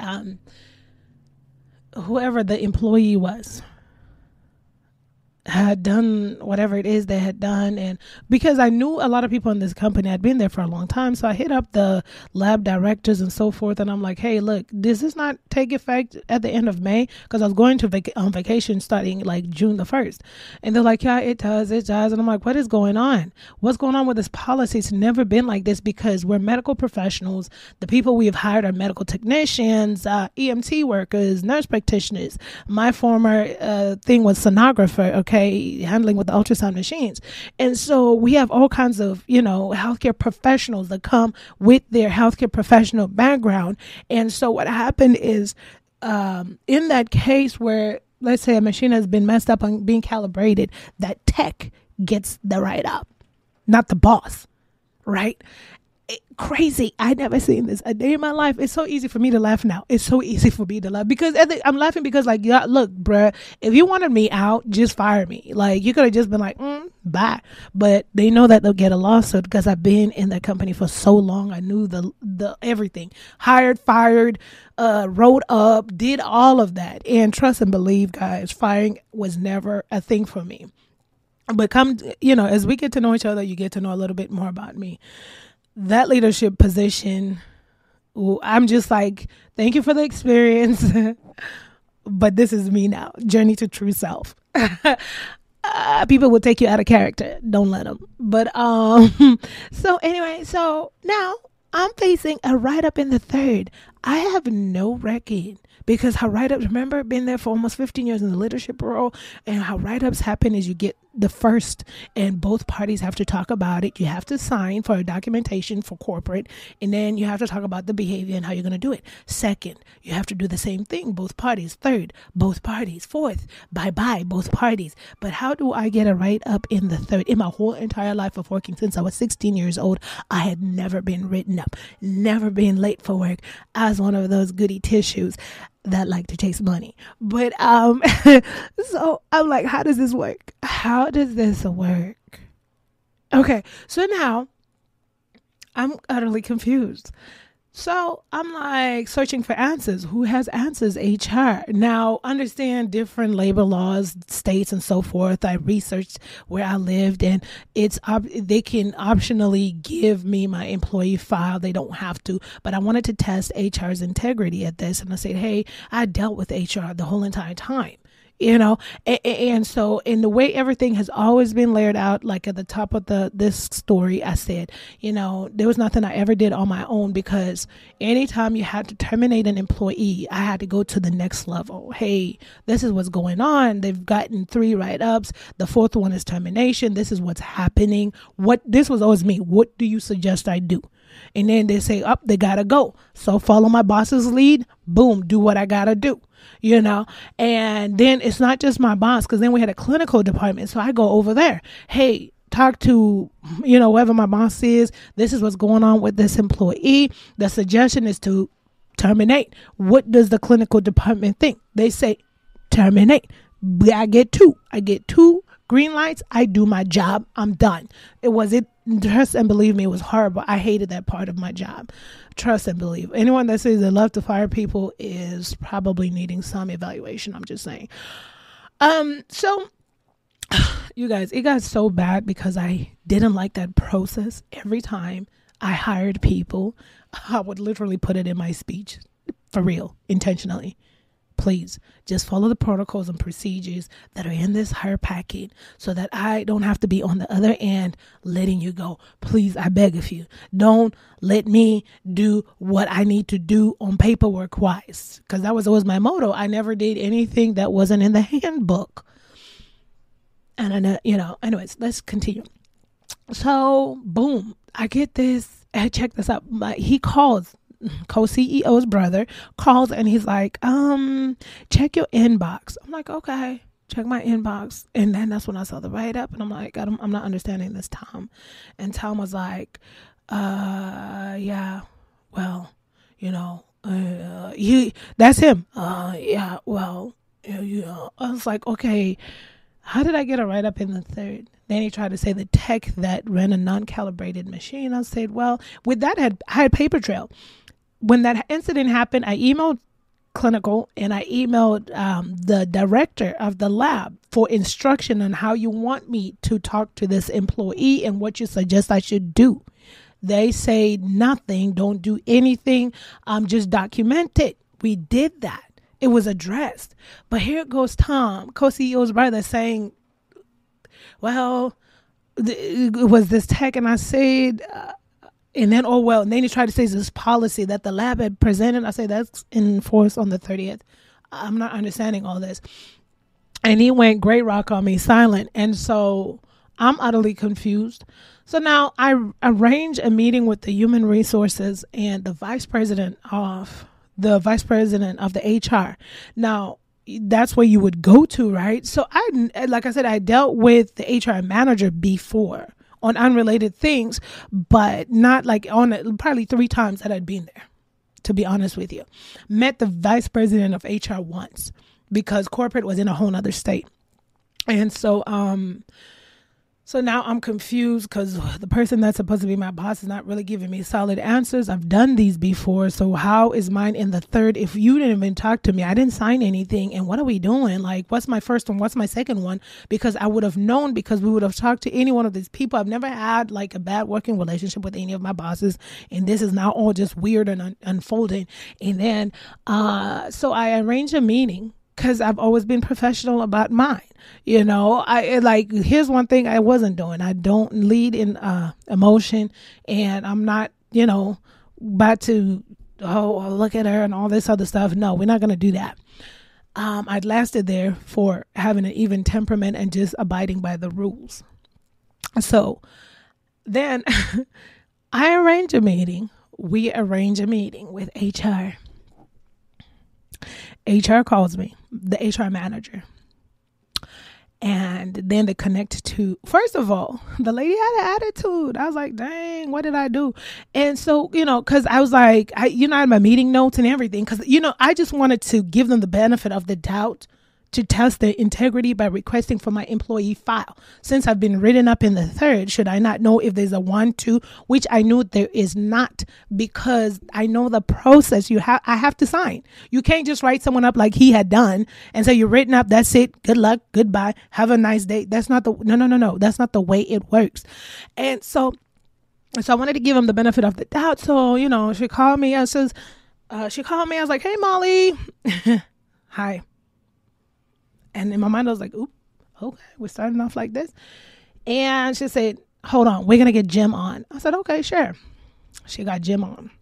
whoever the employee was had done whatever it is they had done. And because I knew a lot of people in this company, I'd been there for a long time. So I hit up the lab directors and so forth. And I'm like, hey, look, does this not take effect at the end of May? Because I was going to on vacation starting like June the 1st. And they're like, yeah, it does. And I'm like, what is going on? What's going on with this policy? It's never been like this because we're medical professionals. The people we have hired are medical technicians, EMT workers, nurse practitioners. My former thing was sonographer, okay, handling with the ultrasound machines. And so we have all kinds of, healthcare professionals that come with their healthcare professional background. And so what happened is in that case where, let's say, a machine has been messed up and being calibrated, that tech gets the write-up, not the boss, right? Crazy. I never seen this a day in my life. It's so easy for me to laugh now. It's so easy for me to laugh because I'm laughing because like, yeah, look, bruh, if you wanted me out, just fire me. Like you could have just been like, bye. But they know that they'll get a lawsuit because I've been in that company for so long. I knew the everything. Hired, fired, wrote up, did all of that. And trust and believe, guys, firing was never a thing for me. But as we get to know each other, you get to know a little bit more about me. That leadership position, I'm just like, thank you for the experience, but this is me now. Journey to true self. People will take you out of character. Don't let them. But so anyway, so now I'm facing a write-up in the 3rd. I have no record because how write-ups, remember, been there for almost 15 years in the leadership role, and how write-ups happen is you get the first and both parties have to talk about it. You have to sign for a documentation for corporate, and then you have to talk about the behavior and how you're going to do it. Second, you have to do the same thing, both parties. Third, both parties. Fourth, bye-bye, both parties. But how do I get a write-up in the 3rd? In my whole entire life of working since I was 16 years old, I had never been written up, never been late for work. I was one of those goody tissues that like to chase money. But so I'm like, how does this work? How does this work? Okay, so now I'm utterly confused. So I'm like searching for answers. Who has answers? HR. Now, understand different labor laws, states, and so forth. I researched where I lived, and they can optionally give me my employee file. They don't have to, but I wanted to test HR's integrity at this, and I said, hey, I dealt with HR the whole entire time. And so in the way everything has always been layered out, like at the top of this story, I said, there was nothing I ever did on my own because anytime you had to terminate an employee, I had to go to the next level. Hey, this is what's going on. They've gotten 3 write-ups. The 4th one is termination. This is what's happening. This was always me. What do you suggest I do? And then they say, they gotta go. So follow my boss's lead. Boom, do what I gotta do. And then it's not just my boss, because then we had a clinical department. So I go over there. Hey, talk to, whoever my boss is. This is what's going on with this employee. The suggestion is to terminate. What does the clinical department think? They say terminate. I get 2. I get 2 green lights. I do my job. I'm done. Trust and believe me, it was horrible. I hated that part of my job. Trust and believe. Anyone that says they love to fire people is probably needing some evaluation. I'm just saying. So you guys, it got so bad because I didn't like that process. Every time I hired people, I would literally put it in my speech, for real, intentionally. Please just follow the protocols and procedures that are in this hire packet so that I don't have to be on the other end letting you go. Please, I beg of you, don't let me do what I need to do on paperwork wise, because that was always my motto. I never did anything that wasn't in the handbook. And I know, anyways, let's continue. So boom, I get this. Check this out. He calls. Co-CEO's brother calls and he's like, check your inbox. I'm like, okay, check my inbox. And then that's when I saw the write-up and I'm like, I'm not understanding this, Tom. And Tom was like, yeah, well, that's him. Yeah, well, I was like, okay, how did I get a write-up in the 3rd? Then he tried to say the tech that ran a non-calibrated machine. I said, well, with that, I had paper trail. When that incident happened, I emailed clinical, and I emailed the director of the lab for instruction on how you want me to talk to this employee and what you suggest I should do. They say nothing, don't do anything, just document it. We did that. It was addressed. But here goes Tom, co-CEO's brother, saying, well, it was this tech, and I said, and then, and then he tried to say this policy that the lab had presented. I say that's in force on the 30th. I'm not understanding all this. And he went great rock on me, silent. And so I'm utterly confused. So now I arrange a meeting with the human resources and the vice president of the HR. Now, that's where you would go to, right? So like I said, I dealt with the HR manager before on unrelated things, but not like on it, probably 3 times that I'd been there, to be honest with you. Met the vice president of HR once because corporate was in a whole nother state. And so, so now I'm confused because the person that's supposed to be my boss is not really giving me solid answers. I've done these before. So how is mine in the third? If you didn't even talk to me, I didn't sign anything. And what are we doing? Like, what's my first one? What's my second one? Because I would have known, because we would have talked to any one of these people. I've never had like a bad working relationship with any of my bosses. And this is now all just weird and unfolding. And then, so I arranged a meeting because I've always been professional about mine. You know, here's one thing I wasn't doing. I don't lead in emotion, and I'm not, about to, look at her and all this other stuff. No, we're not going to do that. I'd lasted there for having an even temperament and just abiding by the rules. So then I arrange a meeting. We arrange a meeting with HR. HR calls me, the HR manager. And then they connect to, first of all, the lady had an attitude. I was like, dang, what did I do? And so, because I was like, I had my meeting notes and everything. Because, I just wanted to give them the benefit of the doubt to test their integrity by requesting for my employee file. Since I've been written up in the third, should I not know if there's a 1, 2, which I knew there is not, because I know the process I have to sign. You can't just write someone up like he had done and say, you're written up, that's it, good luck, goodbye, have a nice day. That's not no. That's not the way it works. And so I wanted to give him the benefit of the doubt. So, she called me. I was like, hey, Molly. Hi. And in my mind, I was like, oop, okay, we're starting off like this. And she said, hold on, we're going to get Jim on. I said, okay, sure. She got Jim on.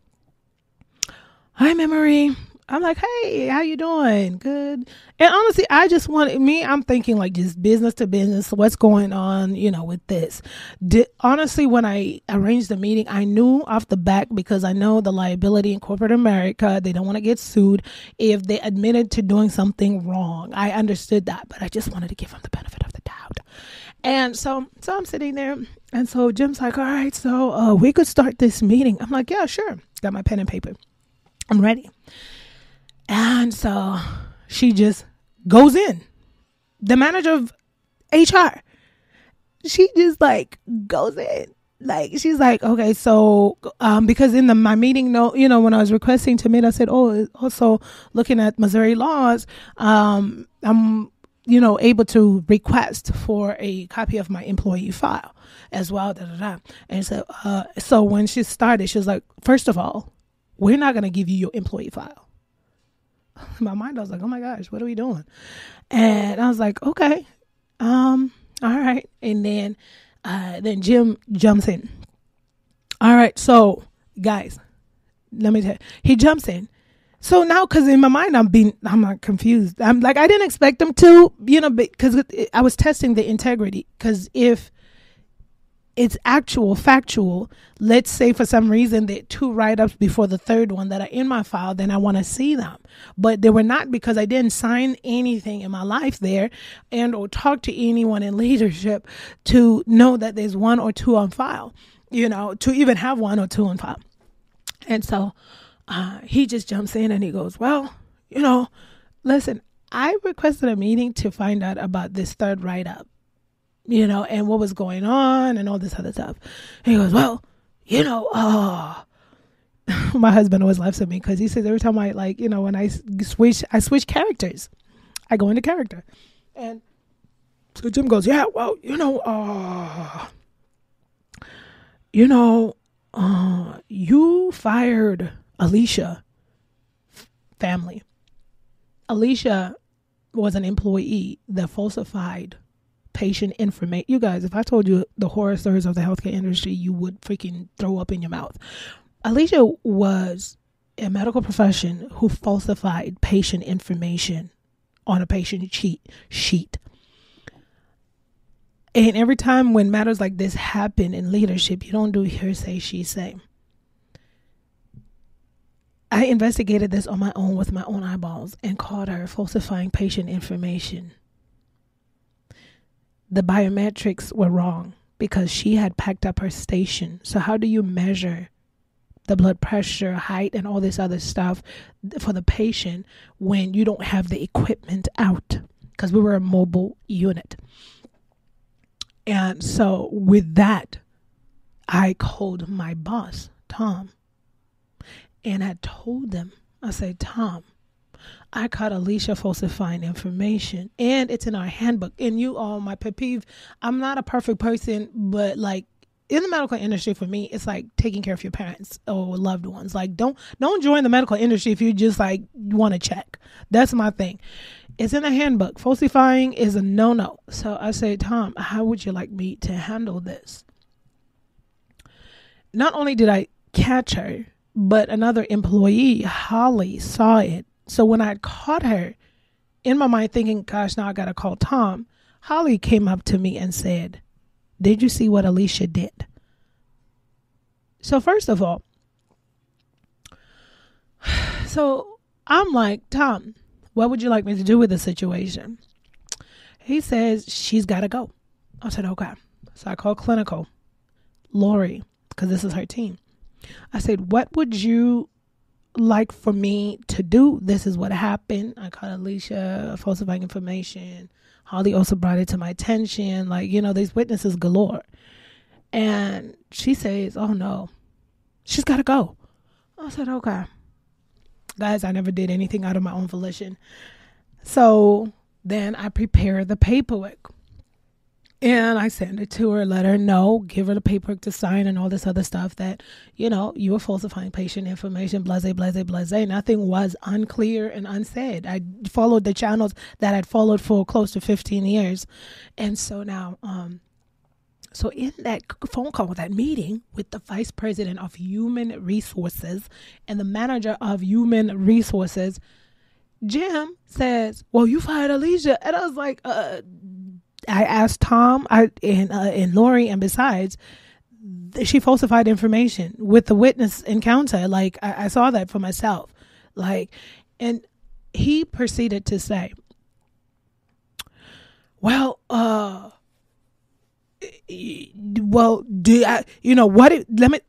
Hi, Memory. I'm like, hey, how you doing? Good. And honestly, I'm thinking like just business to business. What's going on, with this? Honestly, when I arranged the meeting, I knew off the back, because I know the liability in corporate America. They don't want to get sued if they admitted to doing something wrong. I understood that, but I just wanted to give them the benefit of the doubt. And so I'm sitting there. And so Jim's like, all right, so we could start this meeting. I'm like, yeah, sure. Got my pen and paper. I'm ready. And so she just goes in. The manager of HR, she just like goes in. Like, she's like, okay, so because in my meeting note, when I was requesting to meet, I said, also looking at Missouri laws, I'm, able to request for a copy of my employee file as well. And so when she started, she was like, first of all, we're not going to give you your employee file. In my mind, I was like, oh my gosh, what are we doing? And I was like, okay, all right. And then Jim jumps in. All right, so guys, let me tell you, he jumps in. So now, because in my mind, I'm not confused. I'm like, I didn't expect him to, because I was testing the integrity. Because if it's factual, let's say for some reason there are 2 write-ups before the third one that are in my file, then I want to see them. But they were not, because I didn't sign anything in my life there or talk to anyone in leadership to know that there's 1 or 2 on file, to even have 1 or 2 on file. And so he just jumps in and he goes, well, listen, I requested a meeting to find out about this third write-up. And what was going on and all this other stuff. And he goes, well, my husband always laughs at me because he says every time I when I switch characters, I go into character. And so Jim goes, yeah, well, you fired Alicia family. Alicia was an employee that falsified patient information. You guys, if I told you the horror stories of the healthcare industry, you would freaking throw up in your mouth. Alicia was a medical profession who falsified patient information on a patient sheet. And every time when matters like this happen in leadership, you don't do hearsay, she say. I investigated this on my own with my own eyeballs and caught her falsifying patient information. The biometrics were wrong because she had packed up her station. So how do you measure the blood pressure, height, and all this other stuff for the patient when you don't have the equipment out? Because we were a mobile unit. And so with that, I called my boss, Tom, and I told them, I said, Tom, I caught Alicia falsifying information, and it's in our handbook. And you all, my pet peeve, I'm not a perfect person, but like in the medical industry, for me, it's like taking care of your parents or loved ones. Like don't join the medical industry if you just like want to check. That's my thing. It's in the handbook. Falsifying is a no-no. So I say, Tom, how would you like me to handle this? Not only did I catch her, but another employee, Holly, saw it. So when I caught her, in my mind thinking, gosh, now I got to call Tom, Holly came up to me and said, did you see what Alicia did? So first of all, so I'm like, Tom, what would you like me to do with the situation? He says, she's got to go. I said, okay. So I called clinical, Lori, because this is her team. I said, what would you like for me to do? This is what happened. I called Alicia falsifying information. Holly also brought it to my attention. Like, these witnesses galore. And she says, oh no, she's got to go. I said, okay. Guys, I never did anything out of my own volition. So then I prepared the paperwork. And I sent it to her, let her know, give her the paperwork to sign and all this other stuff that, you were falsifying patient information, blase, blase, blase. Nothing was unclear and unsaid. I followed the channels that I'd followed for close to 15 years. And so now, so in that phone call, that meeting with the vice president of human resources and the manager of human resources, Jim says, well, you fired Alicia. And I was like, I asked Tom and Lori, and besides, she falsified information with the witness encounter. Like, I saw that for myself. Like, and he proceeded to say, well, do I, let me,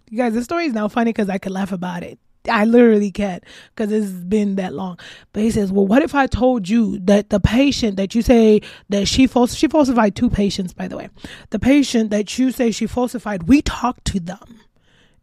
you guys, the story is now funny because I could laugh about it. I literally can't because it's been that long. But he says, well, what if I told you that the patient that you say that she falsified 2 patients, by the way. The patient that you say she falsified, we talked to them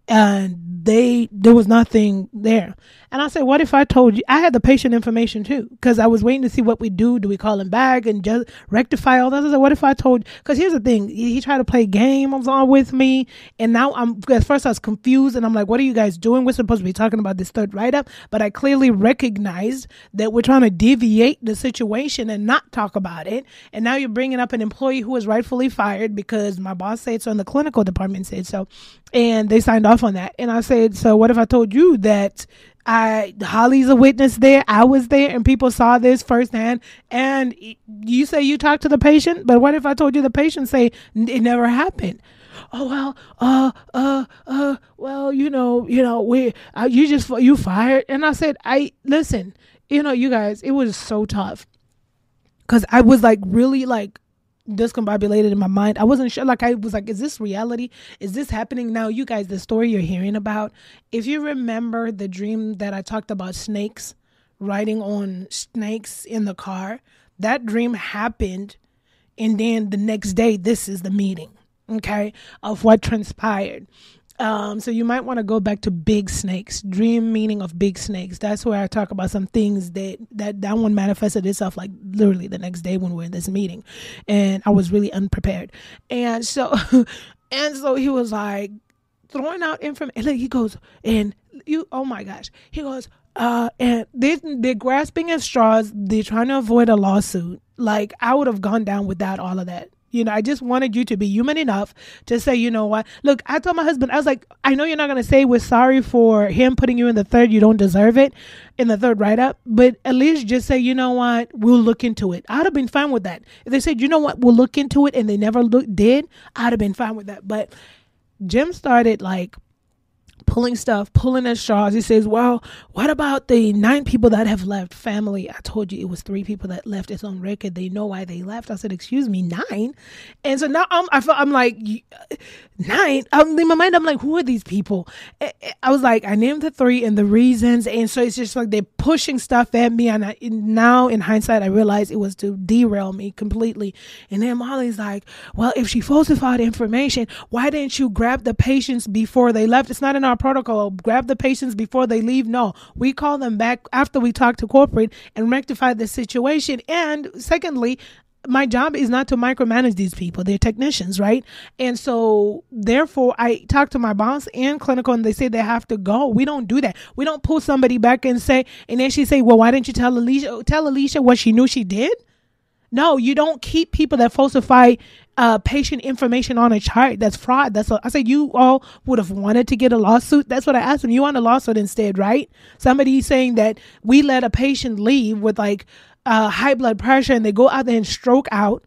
and there was nothing there. And I said, what if I told you, I had the patient information too, because I was waiting to see what we do. Do we call him back and just rectify all that? I said, what if I told, because here's the thing, he tried to play games on with me. And now at first I was confused and I'm like, what are you guys doing? We're supposed to be talking about this third write-up, but I clearly recognized that we're trying to deviate the situation and not talk about it. And now you're bringing up an employee who was rightfully fired because my boss said so and the clinical department said so. And they signed off on that. And I said, so what if I told you that Holly's a witness there, I was there, and people saw this firsthand, and you say you talked to the patient, but what if I told you the patient say it never happened? Oh, well, you fired. And I said, listen, you guys, it was so tough because I was like really like discombobulated in my mind. I wasn't sure. Like, I was like, is this reality? Is this happening now? You guys, the story you're hearing about, if you remember the dream that I talked about snakes, riding on snakes in the car, that dream happened. And then the next day, this is the meeting, okay, of what transpired. So you might want to go back to big snakes, dream meaning of big snakes. That's where I talk about some things that one manifested itself like literally the next day when we were in this meeting, and I was really unprepared. And so, and so he was like throwing out information. Like he goes, and you, oh my gosh, he goes, and they're grasping at straws. They're trying to avoid a lawsuit. Like I would have gone down without all of that. I just wanted you to be human enough to say, you know what? Look, I told my husband, I was like, I know you're not going to say we're sorry for him putting you in the third. You don't deserve it in the third write-up. But at least just say, you know what? We'll look into it. I'd have been fine with that. If they said, you know what? We'll look into it and they never did, I'd have been fine with that. But Jim started like pulling at straws. He says, well, what about the 9 people that have left? Family. I told you it was 3 people that left. It's on record. They know why they left. I said, excuse me, 9? And so now I'm like, 9? In my mind, I'm like, who are these people? I was like, I named the 3 and the reasons. And so it's just like they're pushing stuff at me. And now in hindsight, I realized it was to derail me completely. And then Molly's like, well, if she falsified information, why didn't you grab the patients before they left? It's not in our protocol. Grab the patients before they leave. No, we call them back after we talk to corporate and rectify the situation. And secondly, my job is not to micromanage these people. They're technicians, right? And so therefore I talk to my boss and clinical and they say they have to go. We don't do that. We don't pull somebody back and say, and then she say, well, why didn't you tell Alicia what she knew she did? No, you don't keep people that falsify patient information on a chart. That's fraud. I said, you all would have wanted to get a lawsuit. That's what I asked them. You want a lawsuit instead, right? Somebody saying that we let a patient leave with like high blood pressure and they go out there and stroke out,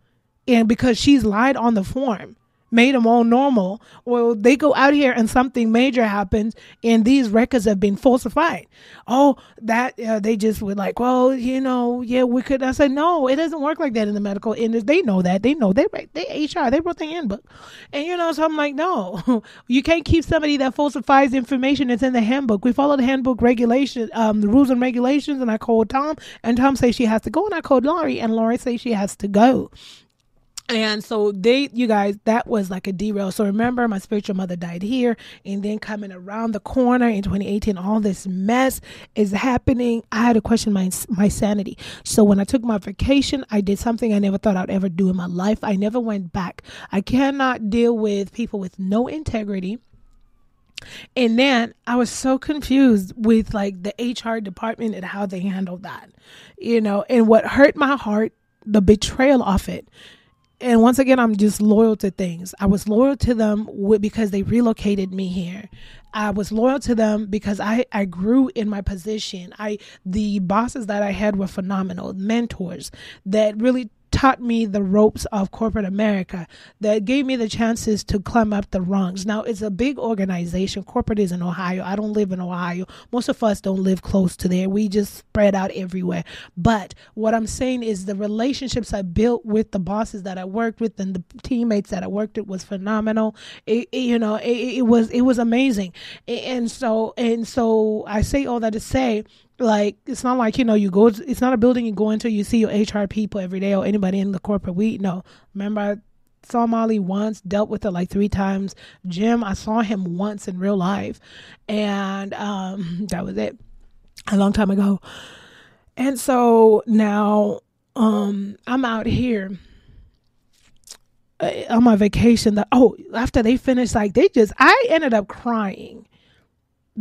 and because she's lied on the form, made them all normal. Well, they go out here and something major happens and these records have been falsified. Oh, that they just were like, well, yeah, we could. I said, no, it doesn't work like that in the medical industry. They know that. They know they HR, they wrote the handbook. And, so I'm like, no, you can't keep somebody that falsifies information that's in the handbook. We follow the handbook regulation, the rules and regulations. And I called Tom and Tom says she has to go. And I called Laurie and Laurie says she has to go. And so you guys, that was like a derail. So remember, my spiritual mother died here, and then coming around the corner in 2018, all this mess is happening. I had to question my sanity. So when I took my vacation, I did something I never thought I'd ever do in my life. I never went back. I cannot deal with people with no integrity. And then I was so confused with like the HR department and how they handled that, and what hurt my heart, the betrayal of it. And once again, I'm just loyal to things. I was loyal to them because they relocated me here. I was loyal to them because I grew in my position. The bosses that I had were phenomenal, mentors that really taught me the ropes of corporate America, that gave me the chances to climb up the rungs. Now, it's a big organization. Corporate is in Ohio. I don't live in Ohio. Most of us don't live close to there. We just spread out everywhere. But what I'm saying is the relationships I built with the bosses that I worked with and the teammates that I worked with was phenomenal. It was amazing. And so I say all that to say, like, it's not like, it's not a building you go into, you see your HR people every day or anybody in the corporate. Remember, I saw Molly once, dealt with her like 3 times. Jim, I saw him once in real life. And that was it, a long time ago. And so now I'm out here on my vacation. After they finished, I ended up crying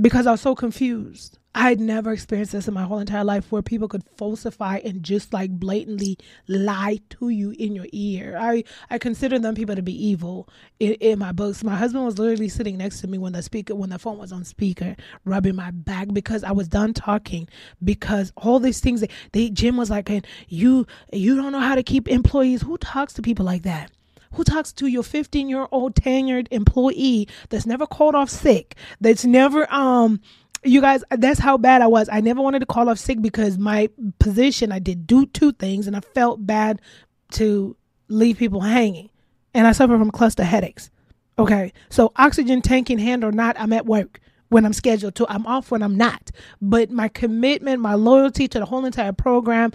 because I was so confused. I had never experienced this in my whole entire life, where people could falsify and just like blatantly lie to you in your ear. I consider them people to be evil in my books. My husband was literally sitting next to me when the phone was on speaker, rubbing my back because I was done talking, because all these things Jim was like, and you don't know how to keep employees. Who talks to people like that? Who talks to your 15-year-old tenured employee that's never called off sick, that's never you guys, that's how bad I was. I never wanted to call off sick because my position, I did do 2 things and I felt bad to leave people hanging. And I suffer from cluster headaches. Okay. So oxygen tank in hand or not, I'm at work when I'm scheduled to. I'm off when I'm not. But my commitment, my loyalty to the whole entire program,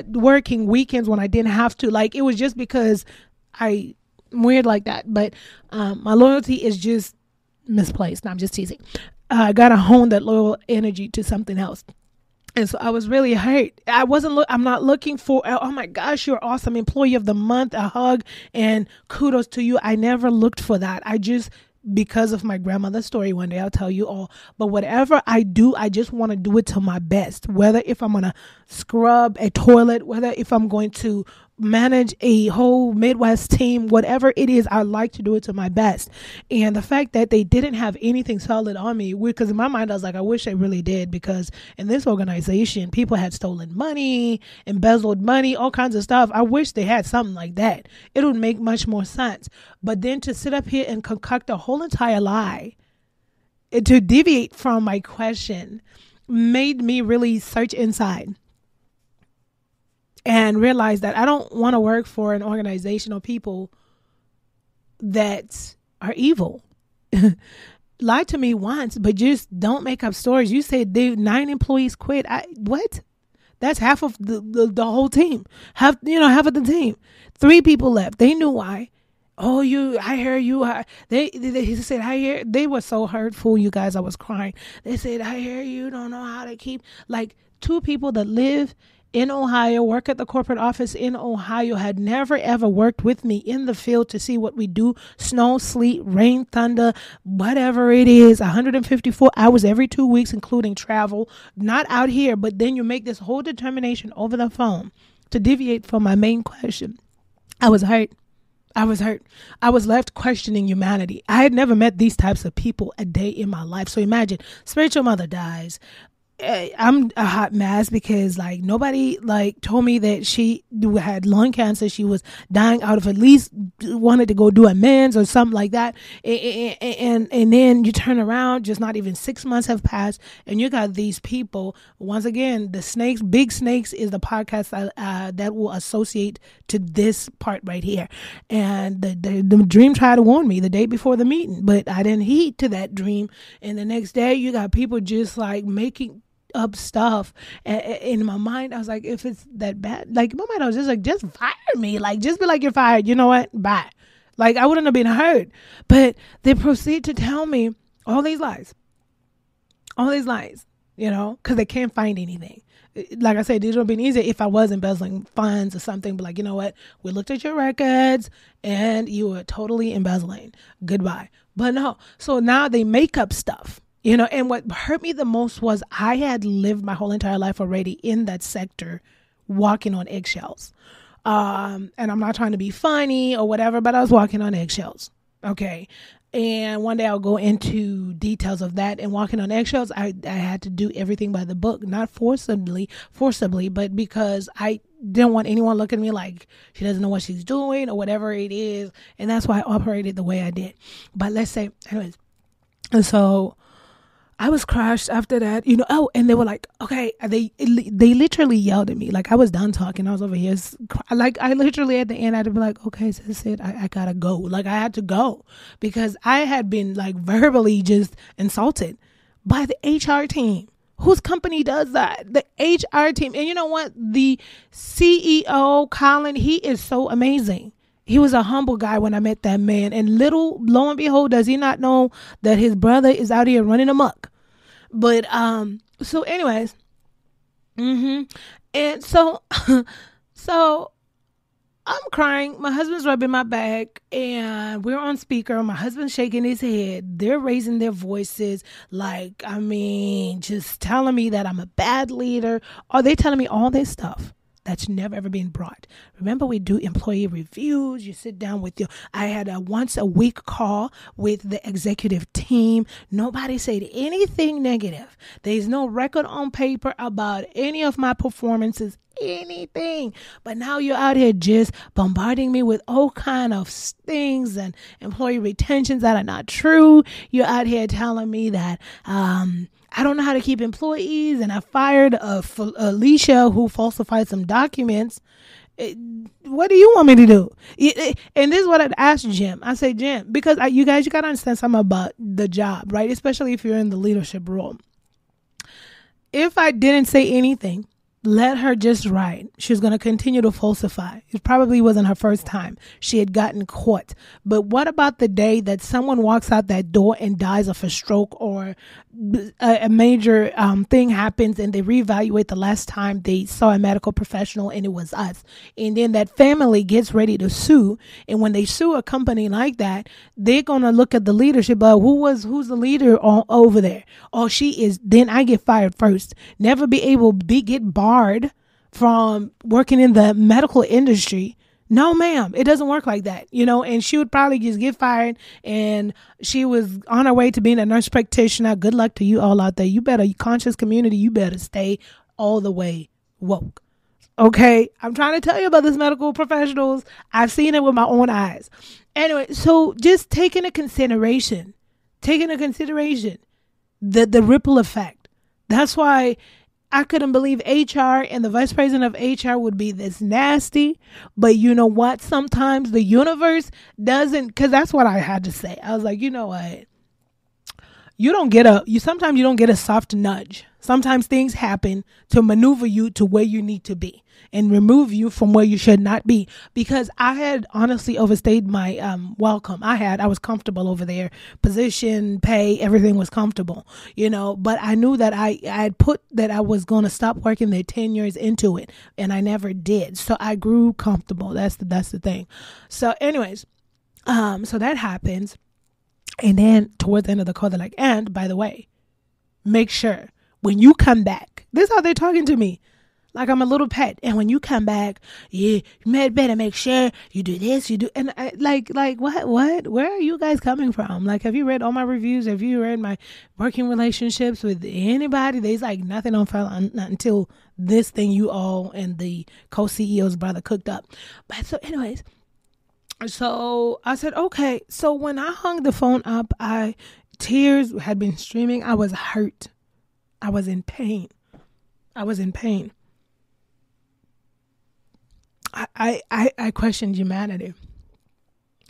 working weekends when I didn't have to, like, it was just because I'm weird like that. But my loyalty is just misplaced. No, I'm just teasing. I got to hone that loyal energy to something else. And so I was really hurt. I'm not looking for, oh my gosh, you're awesome employee of the month, a hug and kudos to you. I never looked for that. I just, because of my grandmother's story, one day I'll tell you all, but whatever I do, I just want to do it to my best. Whether if I'm going to scrub a toilet, whether if I'm going to manage a whole Midwest team, whatever it is, I like to do it to my best. And the fact that they didn't have anything solid on me, because in my mind I was like, I wish they really did, because in this organization people had stolen money, embezzled money, all kinds of stuff. I wish they had something like that. It would make much more sense. But then to sit up here and concoct a whole entire lie to deviate from my question made me really search inside and realize that I don't want to work for an organization or people that are evil. Lie to me once, but just don't make up stories. You said 9 employees quit. What? That's half of the whole team. Half of the team. 3 people left. They knew why. Oh, I hear you. He said, I hear. They were so hurtful, you guys. I was crying. They said, I hear you don't know how to keep, like 2 people that live in Ohio, work at the corporate office in Ohio, had never ever worked with me in the field to see what we do. Snow, sleet, rain, thunder, whatever it is, 154 hours every 2 weeks, including travel, not out here. But then you make this whole determination over the phone to deviate from my main question. I was hurt. I was left questioning humanity. I had never met these types of people a day in my life. So imagine, spiritual mother dies. I'm a hot mess because like nobody like told me that she had lung cancer. She was dying out of, at least wanted to go do amends or something like that. And then you turn around, just not even 6 months have passed, and you got these people. Once again, the snakes, Big Snakes is the podcast that will associate to this part right here. And the dream tried to warn me the day before the meeting, but I didn't heed to that dream. And the next day you got people just like making up stuff. In my mind I was like, if it's that bad, like in my mind I was just like, just fire me, like just be like, you're fired, you know what, bye. Like I wouldn't have been hurt. But they proceed to tell me all these lies, because they can't find anything. Like I said, it would have been easier if I was embezzling funds or something, but like, you know what, we looked at your records and you were totally embezzling, goodbye. But no, so now they make up stuff. And what hurt me the most was I had lived my whole entire life already in that sector, walking on eggshells. And I'm not trying to be funny or whatever, but I was walking on eggshells. Okay. And one day I'll go into details of that. And walking on eggshells, I had to do everything by the book, not forcibly, but because I didn't want anyone looking at me like she doesn't know what she's doing or whatever it is. And that's why I operated the way I did. But let's say, anyways, and so I was crushed after that, and they were like, okay, they literally yelled at me. Like I was done talking. I was over here. Like I literally at the end, I had to be like, okay, so that's it. I gotta go. Like I had to go because I had been like verbally just insulted by the HR team. Whose company does that? The HR team. And you know what? The CEO, Colin, he is so amazing. He was a humble guy when I met that man. And lo and behold, does he not know that his brother is out here running amok? But, so anyways, and so I'm crying. My husband's rubbing my back and we're on speaker. My husband's shaking his head. They're raising their voices. Like, just telling me that I'm a bad leader. Or they telling me all this stuff that's never ever been brought. Remember, we do employee reviews. You sit down with I had a once a week call with the executive team. Nobody said anything negative. There's no record on paper about any of my performances, anything. But now you're out here just bombarding me with all kind of things and employee retentions that are not true. You're out here telling me that, I don't know how to keep employees, and I fired Alicia who falsified some documents. What do you want me to do? And this is what I'd ask Jim. I say, Jim, because you got to understand something about the job, right? Especially if you're in the leadership role. If I didn't say anything, let her just ride. She was going to continue to falsify. It probably wasn't her first time. She had gotten caught. But what about the day that someone walks out that door and dies of a stroke, or a major thing happens and they reevaluate the last time they saw a medical professional and it was us? And then that family gets ready to sue. And when they sue a company like that, they're going to look at the leadership. Who's the leader over there? Oh, she is. Then I get fired first. Never be able to get barred from working in the medical industry. No, ma'am, it doesn't work like that, and she would probably just get fired, and she was on her way to being a nurse practitioner. Good luck to you all out there. You better, conscious community, you better stay all the way woke. Okay, I'm trying to tell you about this medical professionals. I've seen it with my own eyes. Anyway, so just taking into consideration the ripple effect. That's why I couldn't believe HR and the vice president of HR would be this nasty. But you know what? Sometimes the universe doesn't, because that's what I had to say. I was like, you know what? Sometimes you don't get a soft nudge. Sometimes things happen to maneuver you to where you need to be and remove you from where you should not be. Because I had honestly overstayed my welcome. I was comfortable over there. Position, pay, everything was comfortable, but I knew that I had put that I was going to stop working there 10 years into it, and I never did. So I grew comfortable. That's the thing. So anyways, so that happens. And then towards the end of the call, they're like, and by the way, make sure when you come back, this is how they're talking to me, like I'm a little pet. And when you come back, you better make sure you do this, you do. And I, like what? Where are you guys coming from? Like, have you read all my reviews? Have you read my working relationships with anybody? There's like nothing on file until this thing you all and the co-CEO's brother cooked up. But so anyways, so I said, okay. So when I hung the phone up, tears had been streaming. I was hurt. I was in pain. I questioned humanity.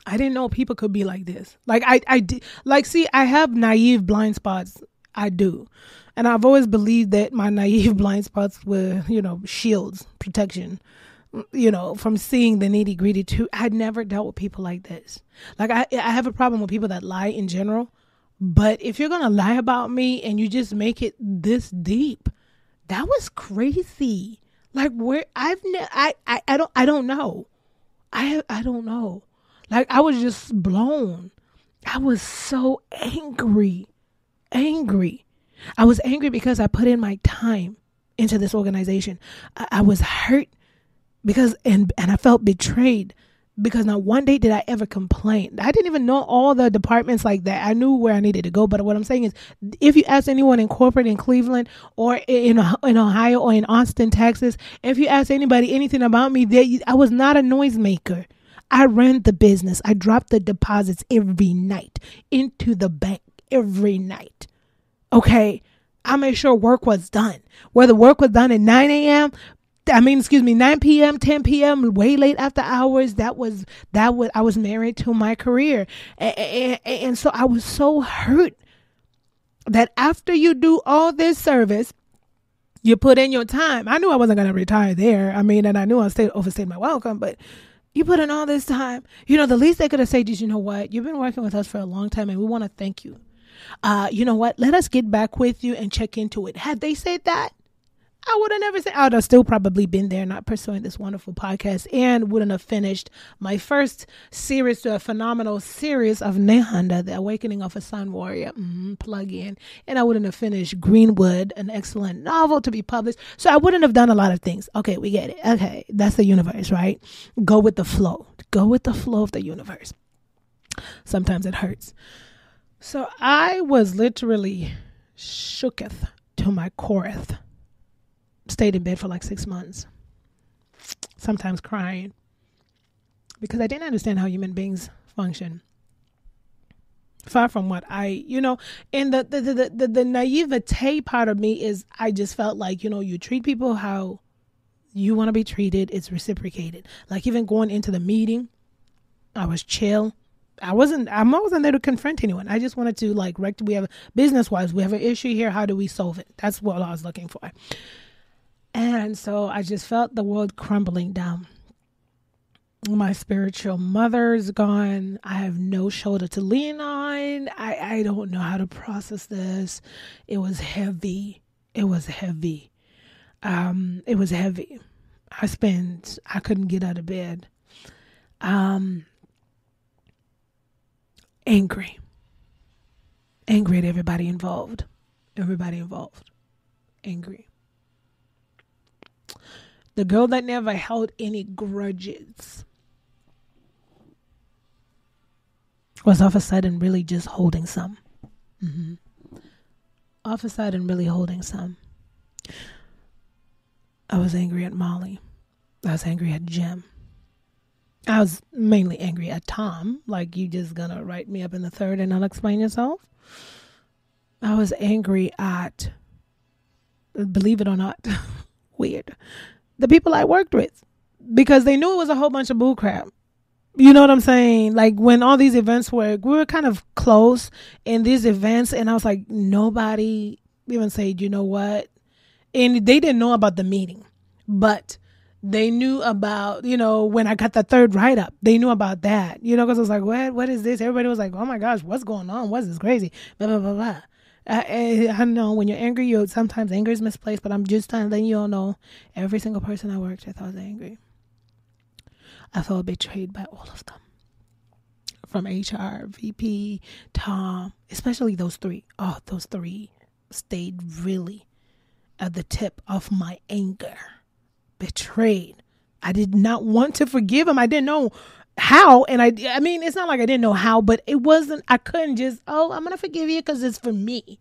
I didn't know people could be like this. Like I did. Like, see, I have naive blind spots. I do. And I've always believed that my naive blind spots were, shields, protection, from seeing the nitty gritty too. I'd never dealt with people like this. Like I have a problem with people that lie in general. But if you're going to lie about me and you just make it this deep, that was crazy. Like, where I don't know. I don't know. Like, I was just blown. I was so angry. I was angry because I put in my time into this organization. I was hurt because, and I felt betrayed. Because not one day did I ever complain. I didn't even know all the departments like that. I knew where I needed to go. But what I'm saying is, if you ask anyone in corporate in Cleveland or in Ohio or in Austin, Texas, if you ask anybody anything about me, I was not a noisemaker. I ran the business. I dropped the deposits every night into the bank every night. Okay. I made sure work was done. Whether work was done at 9 p.m., 10 p.m., way late after hours. That was, I was married to my career. And so I was so hurt that after you do all this service, you put in your time. I knew I wasn't going to retire there. And I knew I overstayed my welcome, but you put in all this time. The least they could have said is, you know what? You've been working with us for a long time and we want to thank you. You know what? Let us get back with you and check into it. Had they said that, I would have never said, I would have still probably been there, not pursuing this wonderful podcast, and wouldn't have finished my first series to a phenomenal series of Nehanda, The Awakening of a Sun Warrior, plug in. And I wouldn't have finished Greenwood, an excellent novel to be published. So I wouldn't have done a lot of things. Okay, we get it. Okay, that's the universe, right? Go with the flow. Go with the flow of the universe. Sometimes it hurts. So I was literally shooketh to my coreth. Stayed in bed for like 6 months, sometimes crying because I didn't understand how human beings function. Far from what and the naivete part of me is I just felt like, you treat people how you want to be treated. It's reciprocated. Like even going into the meeting, I was chill. I wasn't there to confront anyone. I just wanted to we have business wise, we have an issue here. How do we solve it? That's what I was looking for. And so I just felt the world crumbling down. My spiritual mother's gone. I have no shoulder to lean on. I don't know how to process this. It was heavy. It was heavy. It was heavy. I couldn't get out of bed. Angry at everybody involved. Angry. The girl that never held any grudges was all of a sudden really just holding some. All of a sudden really holding some. I was angry at Molly. I was angry at Jim. I was mainly angry at Tom. Like, you just gonna write me up in the third and not explain yourself? I was angry at, believe it or not, weird, the people I worked with, because they knew it was a whole bunch of bullcrap. You know what I'm saying? Like, when all these events we were kind of close in these events, and I was like, nobody even said, you know what? And they didn't know about the meeting, but they knew about, when I got the third write-up, they knew about that, because I was like, what is this? Everybody was like, oh my gosh, what's going on? What's this crazy? Blah, blah, blah, blah. I know when you're angry, sometimes anger is misplaced, but I'm just letting you all know, every single person I worked with, I was angry. I felt betrayed by all of them. From HR, VP, Tom, especially those three. Oh, those three stayed really at the tip of my anger. Betrayed. I did not want to forgive him. I didn't know how. And I mean, it's not like I didn't know how, but it wasn't, I couldn't just, I'm going to forgive you because it's for me.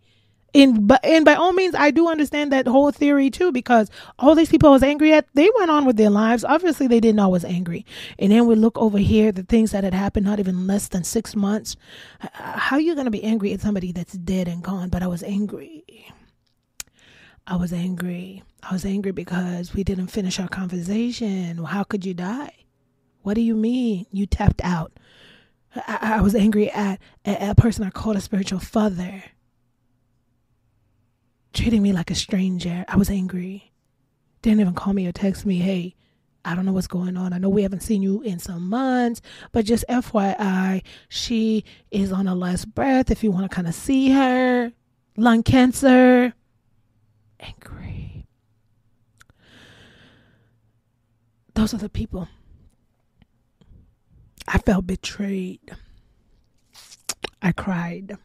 And by all means, I do understand that whole theory too, because all these people I was angry at, they went on with their lives. Obviously, they didn't know I was angry. And then we look over here, the things that had happened, not even less than 6 months. How are you going to be angry at somebody that's dead and gone? But I was angry. I was angry because we didn't finish our conversation. How could you die? What do you mean? You tapped out. I was angry at a person I called a spiritual father, treating me like a stranger. I was angry. Didn't even call me or text me, hey, I don't know what's going on. I know we haven't seen you in some months, but just FYI, she is on her last breath. If you want to kind of see her, lung cancer. Angry. Those are the people. I felt betrayed. I cried.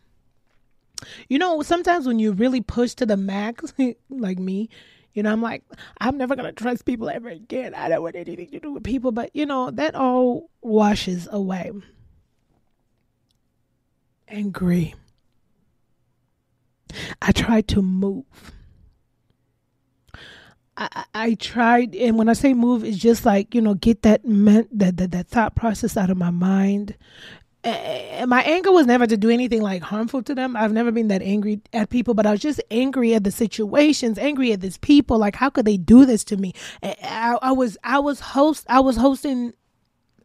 Sometimes when you really push to the max, like me, I'm like, I'm never going to trust people ever again. I don't want anything to do with people. But, that all washes away. Angry. I tried to move. I tried, and when I say move, it's just like, get that thought process out of my mind. And my anger was never to do anything like harmful to them. I've never been that angry at people, but I was just angry at the situations, angry at these people. Like, how could they do this to me? I was hosting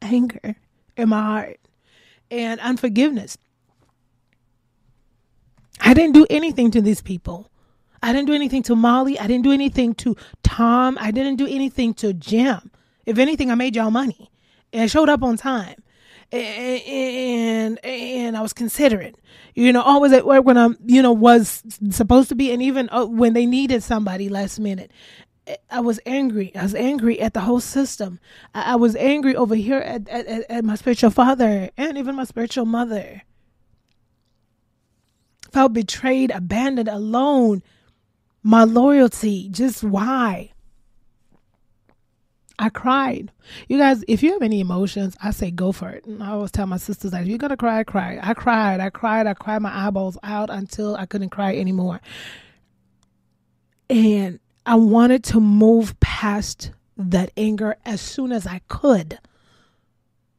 anger in my heart and unforgiveness. I didn't do anything to these people. I didn't do anything to Molly. I didn't do anything to Tom. I didn't do anything to Jim. If anything, I made y'all money and showed up on time. And I was considerate, always at work when I'm, was supposed to be. And even when they needed somebody last minute, I was angry. I was angry at the whole system. I was angry over here at my spiritual father and even my spiritual mother. Felt betrayed, abandoned, alone. My loyalty, just why? I cried. You guys, if you have any emotions, I say go for it. And I always tell my sisters that if you're going to cry, cry. I cried my eyeballs out until I couldn't cry anymore. And I wanted to move past that anger as soon as I could.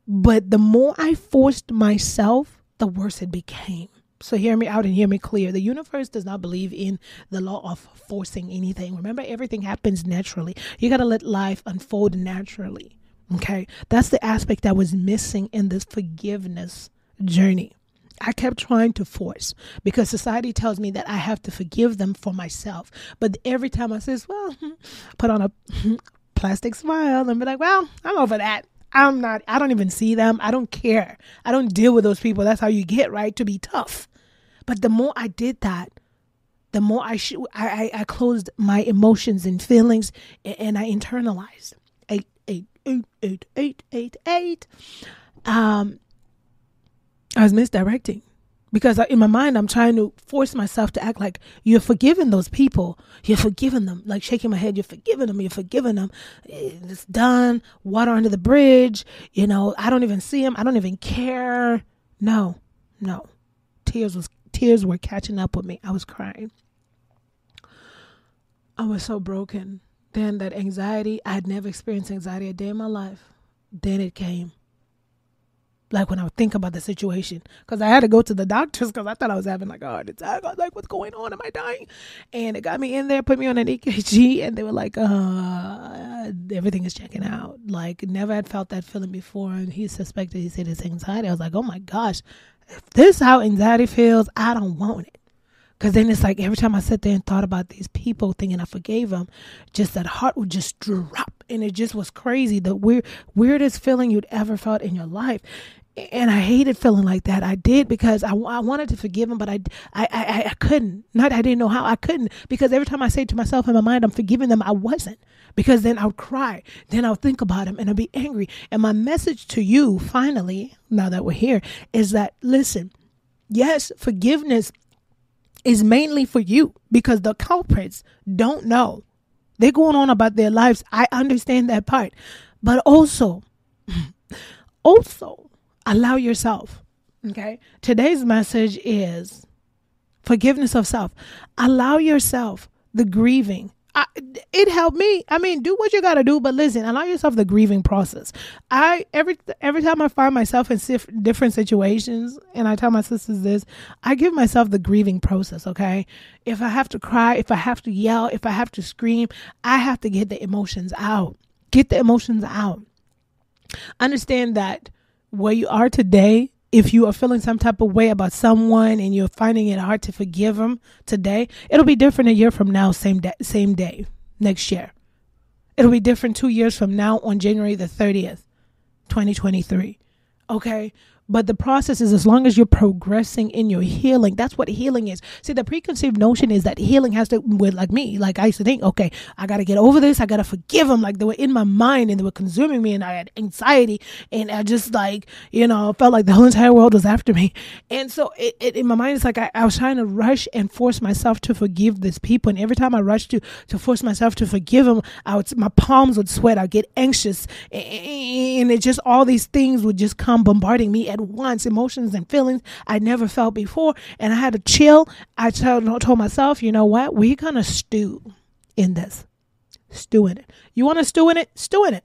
But the more I forced myself, the worse it became. So hear me out and hear me clear. The universe does not believe in the law of forcing anything. Remember, everything happens naturally. You got to let life unfold naturally. Okay. That's the aspect that was missing in this forgiveness journey. I kept trying to force because society tells me that I have to forgive them for myself. But every time I says, well, put on a plastic smile and be like, well, I'm over that. I don't even see them. I don't care. I don't deal with those people. That's how you get, right? To be tough. But the more I did that, the more I closed my emotions and feelings, and I internalized. 8. I was misdirecting because in my mind, I'm trying to force myself to act like you're forgiving those people. You're forgiving them, like shaking my head. You're forgiving them. You're forgiving them. It's done. Water under the bridge. I don't even see them. I don't even care. No. Tears were catching up with me. I was crying. I was so broken. Then that anxiety, I had never experienced anxiety a day in my life. Then it came. Like when I would think about the situation, because I had to go to the doctors because I thought I was having like a heart attack. I was like, what's going on? Am I dying? And it got me in there, put me on an EKG, and they were like, everything is checking out. Like, never had felt that feeling before. And he said it's anxiety. I was like, oh my gosh, if this is how anxiety feels, I don't want it. Because then it's like every time I sat there and thought about these people thinking I forgave them, just that heart would just drop. And it just was crazy. The weirdest feeling you'd ever felt in your life. And I hated feeling like that. I did because I wanted to forgive him, but I couldn't. Not I didn't know how. I couldn't because every time I say to myself in my mind, I'm forgiving them, I wasn't. Because then I would cry. Then I would think about him and I'd be angry. And my message to you, finally, now that we're here, is that, listen, yes, forgiveness is mainly for you because the culprits don't know. They're going on about their lives. I understand that part. But also allow yourself. Okay. Today's message is forgiveness of self. Allow yourself the grieving. It helped me. I mean, do what you got to do, but listen, allow yourself the grieving process. Every time I find myself in different situations, and I tell my sisters this, I give myself the grieving process. Okay. If I have to cry, if I have to yell, if I have to scream, I have to get the emotions out. Get the emotions out. Understand that where you are today, if you are feeling some type of way about someone and you're finding it hard to forgive them today, it'll be different a year from now, same day, next year. It'll be different 2 years from now on January the 30th, 2023. Okay. But the process is as long as you're progressing in your healing, that's what healing is. See, the preconceived notion is that healing has to, with like me, like I used to think, okay, I got to get over this. I got to forgive them. Like they were in my mind and they were consuming me and I had anxiety and I just like, felt like the whole entire world was after me. And so it in my mind, it's like I was trying to rush and force myself to forgive these people. And every time I rushed to force myself to forgive them, my palms would sweat. I'd get anxious and it just, all these things would just come bombarding me at once, emotions and feelings I never felt before. And I had to chill. I told myself, you know what? We're going to stew in this. Stew in it. You want to stew in it? Stew in it.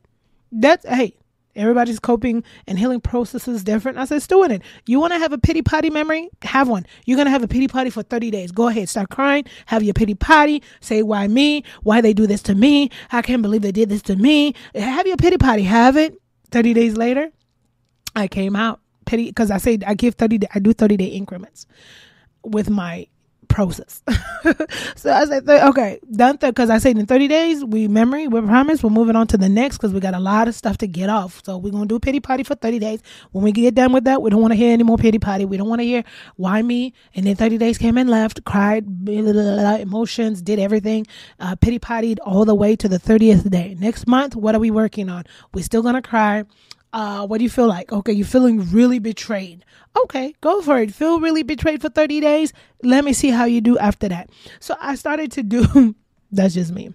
Hey, everybody's coping and healing process is different. I said, stew in it. You want to have a pity party memory? Have one. You're going to have a pity party for 30 days. Go ahead. Start crying. Have your pity party. Say, why me? Why they do this to me? I can't believe they did this to me. Have your pity party. Have it. 30 days later, I came out. Pity, because I say I do 30-day increments with my process. So I said, okay, done. Because I said in 30 days, we promise we're moving on to the next because we got a lot of stuff to get off. So we're going to do a pity party for 30 days. When we get done with that, we don't want to hear any more pity party. We don't want to hear why me. And then 30 days came and left, cried, emotions, did everything, pity partied all the way to the 30th day. Next month, what are we working on? We're still going to cry. What do you feel like? Okay, you're feeling really betrayed. Okay, go for it. Feel really betrayed for 30 days. Let me see how you do after that. So I started to do, that's just me.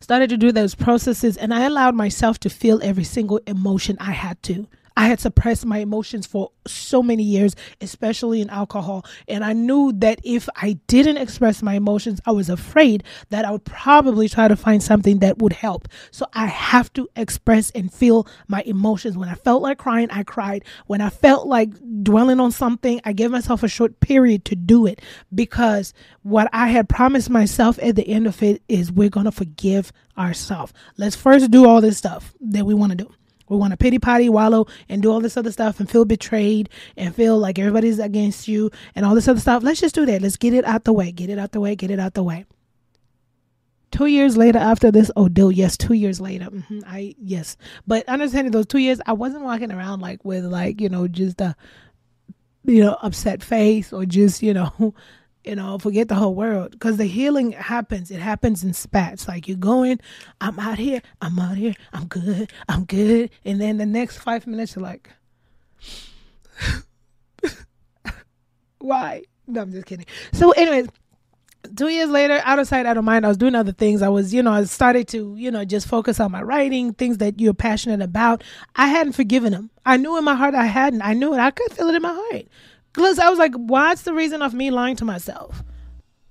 Started to do those processes and I allowed myself to feel every single emotion I had to. I had suppressed my emotions for so many years, especially in alcohol. And I knew that if I didn't express my emotions, I was afraid that I would probably try to find something that would help. So I have to express and feel my emotions. When I felt like crying, I cried. When I felt like dwelling on something, I gave myself a short period to do it because what I had promised myself at the end of it is we're going to forgive ourselves. Let's first do all this stuff that we want to do. We want to pity potty, wallow, and do all this other stuff and feel betrayed and feel like everybody's against you and all this other stuff. Let's just do that. Let's get it out the way. Get it out the way. Get it out the way. 2 years later after this ordeal, yes, 2 years later. Yes. But understanding those 2 years, I wasn't walking around like with like, just a, upset face or just, forget the whole world. Because the healing happens. It happens in spats. Like you're going, I'm out here, I'm good. And then the next 5 minutes, you're like, why? No, I'm just kidding. So anyways, 2 years later, out of sight, out of mind, I was doing other things. I was, I started to, just focus on my writing, things that you're passionate about. I hadn't forgiven him. I knew in my heart I hadn't. I knew it. I could feel it in my heart. Because I was like, what's the reason of me lying to myself?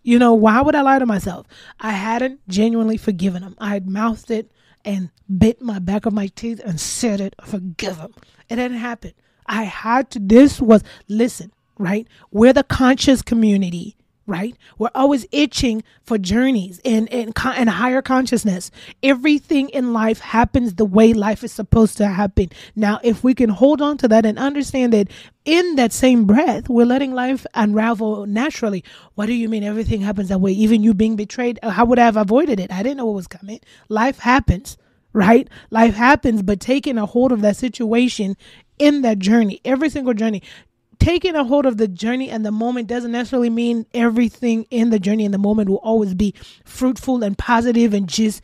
Why would I lie to myself? I hadn't genuinely forgiven him. I had mouthed it and bit my back of my teeth and said it, forgive him. It didn't happen. I had to, listen, right? We're the conscious community. Right? We're always itching for journeys and higher consciousness. Everything in life happens the way life is supposed to happen. Now, if we can hold on to that and understand that in that same breath, we're letting life unravel naturally. What do you mean everything happens that way? Even you being betrayed, how would I have avoided it? I didn't know what was coming. Life happens, right? Life happens, but taking a hold of that situation in that journey, every single journey, taking a hold of the journey and the moment doesn't necessarily mean everything in the journey and the moment will always be fruitful and positive and just,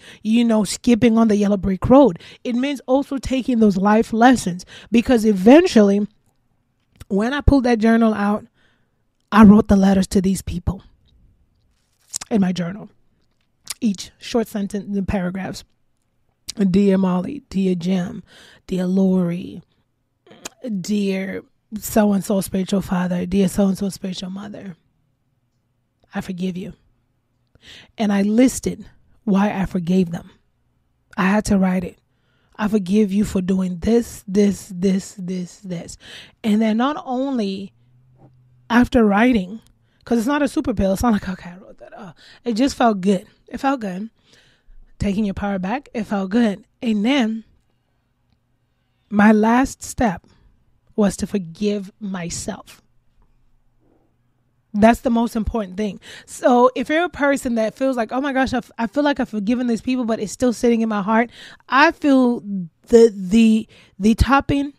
skipping on the yellow brick road. It means also taking those life lessons, because eventually when I pulled that journal out, I wrote the letters to these people in my journal, each short sentence and paragraphs. Dear Molly, dear Jim, dear Lori, dear so-and-so spiritual father, dear so-and-so spiritual mother, I forgive you. And I listed why I forgave them. I had to write it. I forgive you for doing this. And then not only after writing, because it's not a super pill. It's not like, okay, I wrote that. Oh, it just felt good. It felt good. Taking your power back, it felt good. And then my last step was to forgive myself. That's the most important thing. So if you're a person that feels like, oh my gosh, I feel like I've forgiven these people, but it's still sitting in my heart, I feel the topping,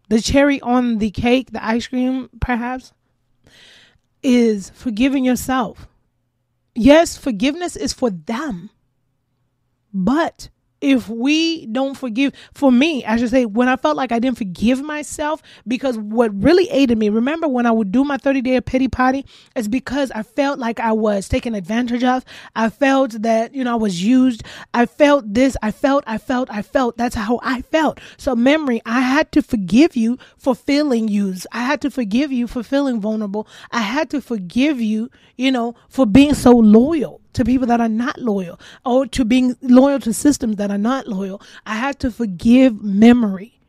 the cherry on the cake, the ice cream perhaps, is forgiving yourself. Yes, forgiveness is for them. But if we don't forgive, for me, I should say, when I felt like I didn't forgive myself, because what really aided me, remember when I would do my 30-day pity potty, is because I felt like I was taken advantage of. I felt that, I was used. I felt this. I felt. That's how I felt. So memory, I had to forgive you for feeling used. I had to forgive you for feeling vulnerable. I had to forgive you, for being so loyal to people that are not loyal, or to being loyal to systems that are not loyal. I had to forgive memory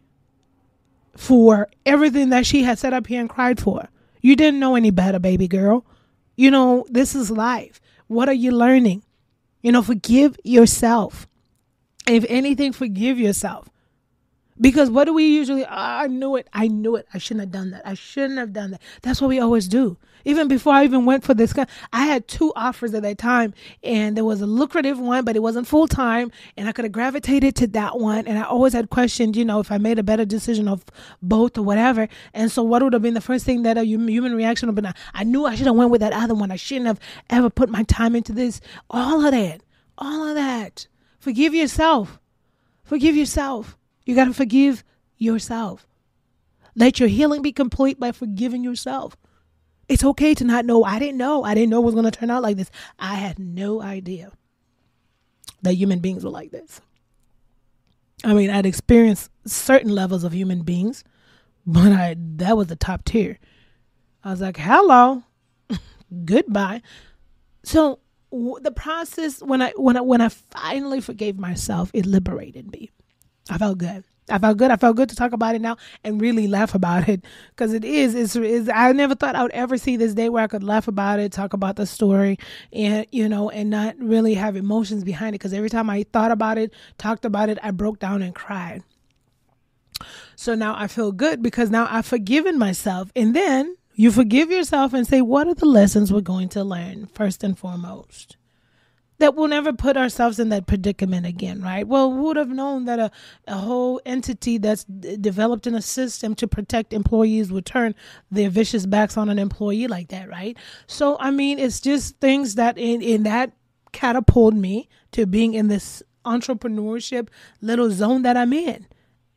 for everything that she had set up here and cried for. You didn't know any better, baby girl. This is life. What are you learning? Forgive yourself. If anything, forgive yourself. Because what do we usually, I knew it. I shouldn't have done that. That's what we always do. Even before I even went for this, I had 2 offers at that time, and there was a lucrative one, but it wasn't full time, and I could have gravitated to that one. And I always had questioned, if I made a better decision of both or whatever. And so what would have been the first thing that a human reaction would have been? I knew I should have went with that other one. I shouldn't have ever put my time into this. All of that. Forgive yourself. You got to forgive yourself. Let your healing be complete by forgiving yourself. It's okay to not know. I didn't know it was going to turn out like this. I had no idea that human beings were like this. I mean, I'd experienced certain levels of human beings, but that was the top tier. I was like, hello, goodbye. So the process, when I finally forgave myself, it liberated me. I felt good. I felt good to talk about it now and really laugh about it, because it's I never thought I would ever see this day where I could laugh about it, talk about the story, and, and not really have emotions behind it. Because every time I thought about it, talked about it, I broke down and cried. So now I feel good because now I've forgiven myself. And then you forgive yourself and say, what are the lessons we're going to learn first and foremost? That we'll never put ourselves in that predicament again, right? Well, who would have known that a whole entity that's developed in a system to protect employees would turn their vicious backs on an employee like that, right? So, I mean, it's just things that in that catapult me to being in this entrepreneurship little zone that I'm in.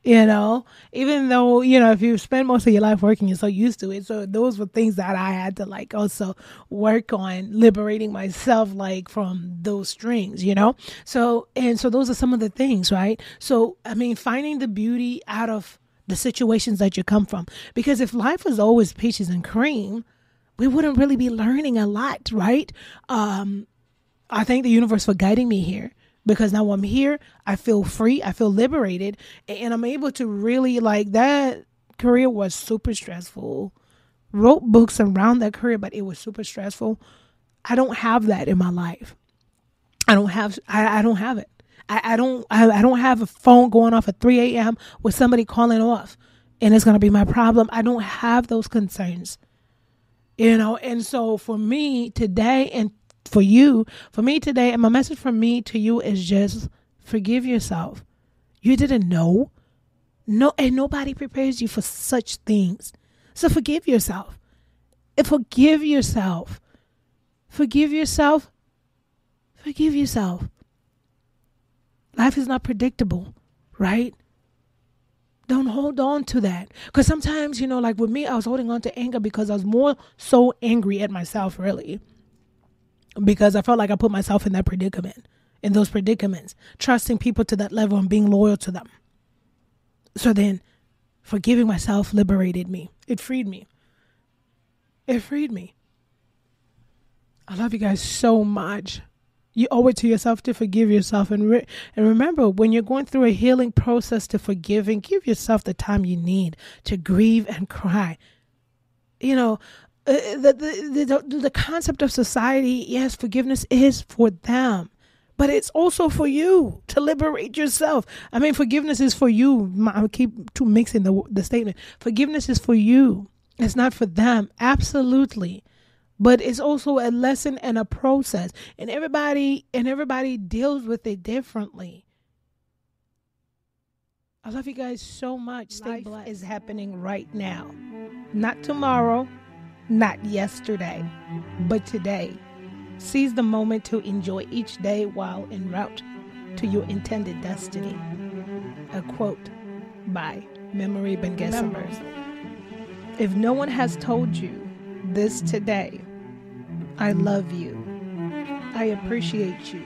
You know, even though, you know, if you spend most of your life working, you're so used to it. So those were things that I had to like also work on liberating myself like from those strings, you know. So those are some of the things, right? So, I mean, finding the beauty out of the situations that you come from, because if life was always peaches and cream, we wouldn't really be learning a lot, right? I thank the universe for guiding me here. Because now I'm here, I feel free, I feel liberated, and I'm able to really like that career was super stressful. Wrote books around that career, but it was super stressful. I don't have that in my life. I don't have it. I don't have a phone going off at 3 a.m. with somebody calling off and it's going to be my problem. I don't have those concerns, you know? And so for me today and for me today, and my message from me to you is just forgive yourself. You didn't know. No, and nobody prepares you for such things. So forgive yourself. Forgive yourself. Forgive yourself. Forgive yourself. Life is not predictable, right? Don't hold on to that. Because sometimes, you know, like with me, I was holding on to anger because I was more so angry at myself, really. Because I felt like I put myself in that predicament, in those predicaments, trusting people to that level and being loyal to them. So then forgiving myself liberated me. It freed me. It freed me. I love you guys so much. You owe it to yourself to forgive yourself. And remember, when you're going through a healing process to forgive, and give yourself the time you need to grieve and cry. You know, the concept of society, yes, forgiveness is for them, but it's also for you to liberate yourself. I mean, forgiveness is for you. I keep mixing the statement. Forgiveness is for you. It's not for them. Absolutely. But it's also a lesson and a process, and everybody deals with it differently. I love you guys so much. Stay blessed. Life is happening right now, not tomorrow. Not yesterday, but today. Seize the moment to enjoy each day while en route to your intended destiny. A quote by Memory Ben Gessemer. If no one has told you this today, I love you. I appreciate you.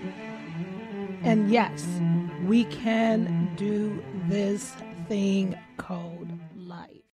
And yes, we can do this thing called life.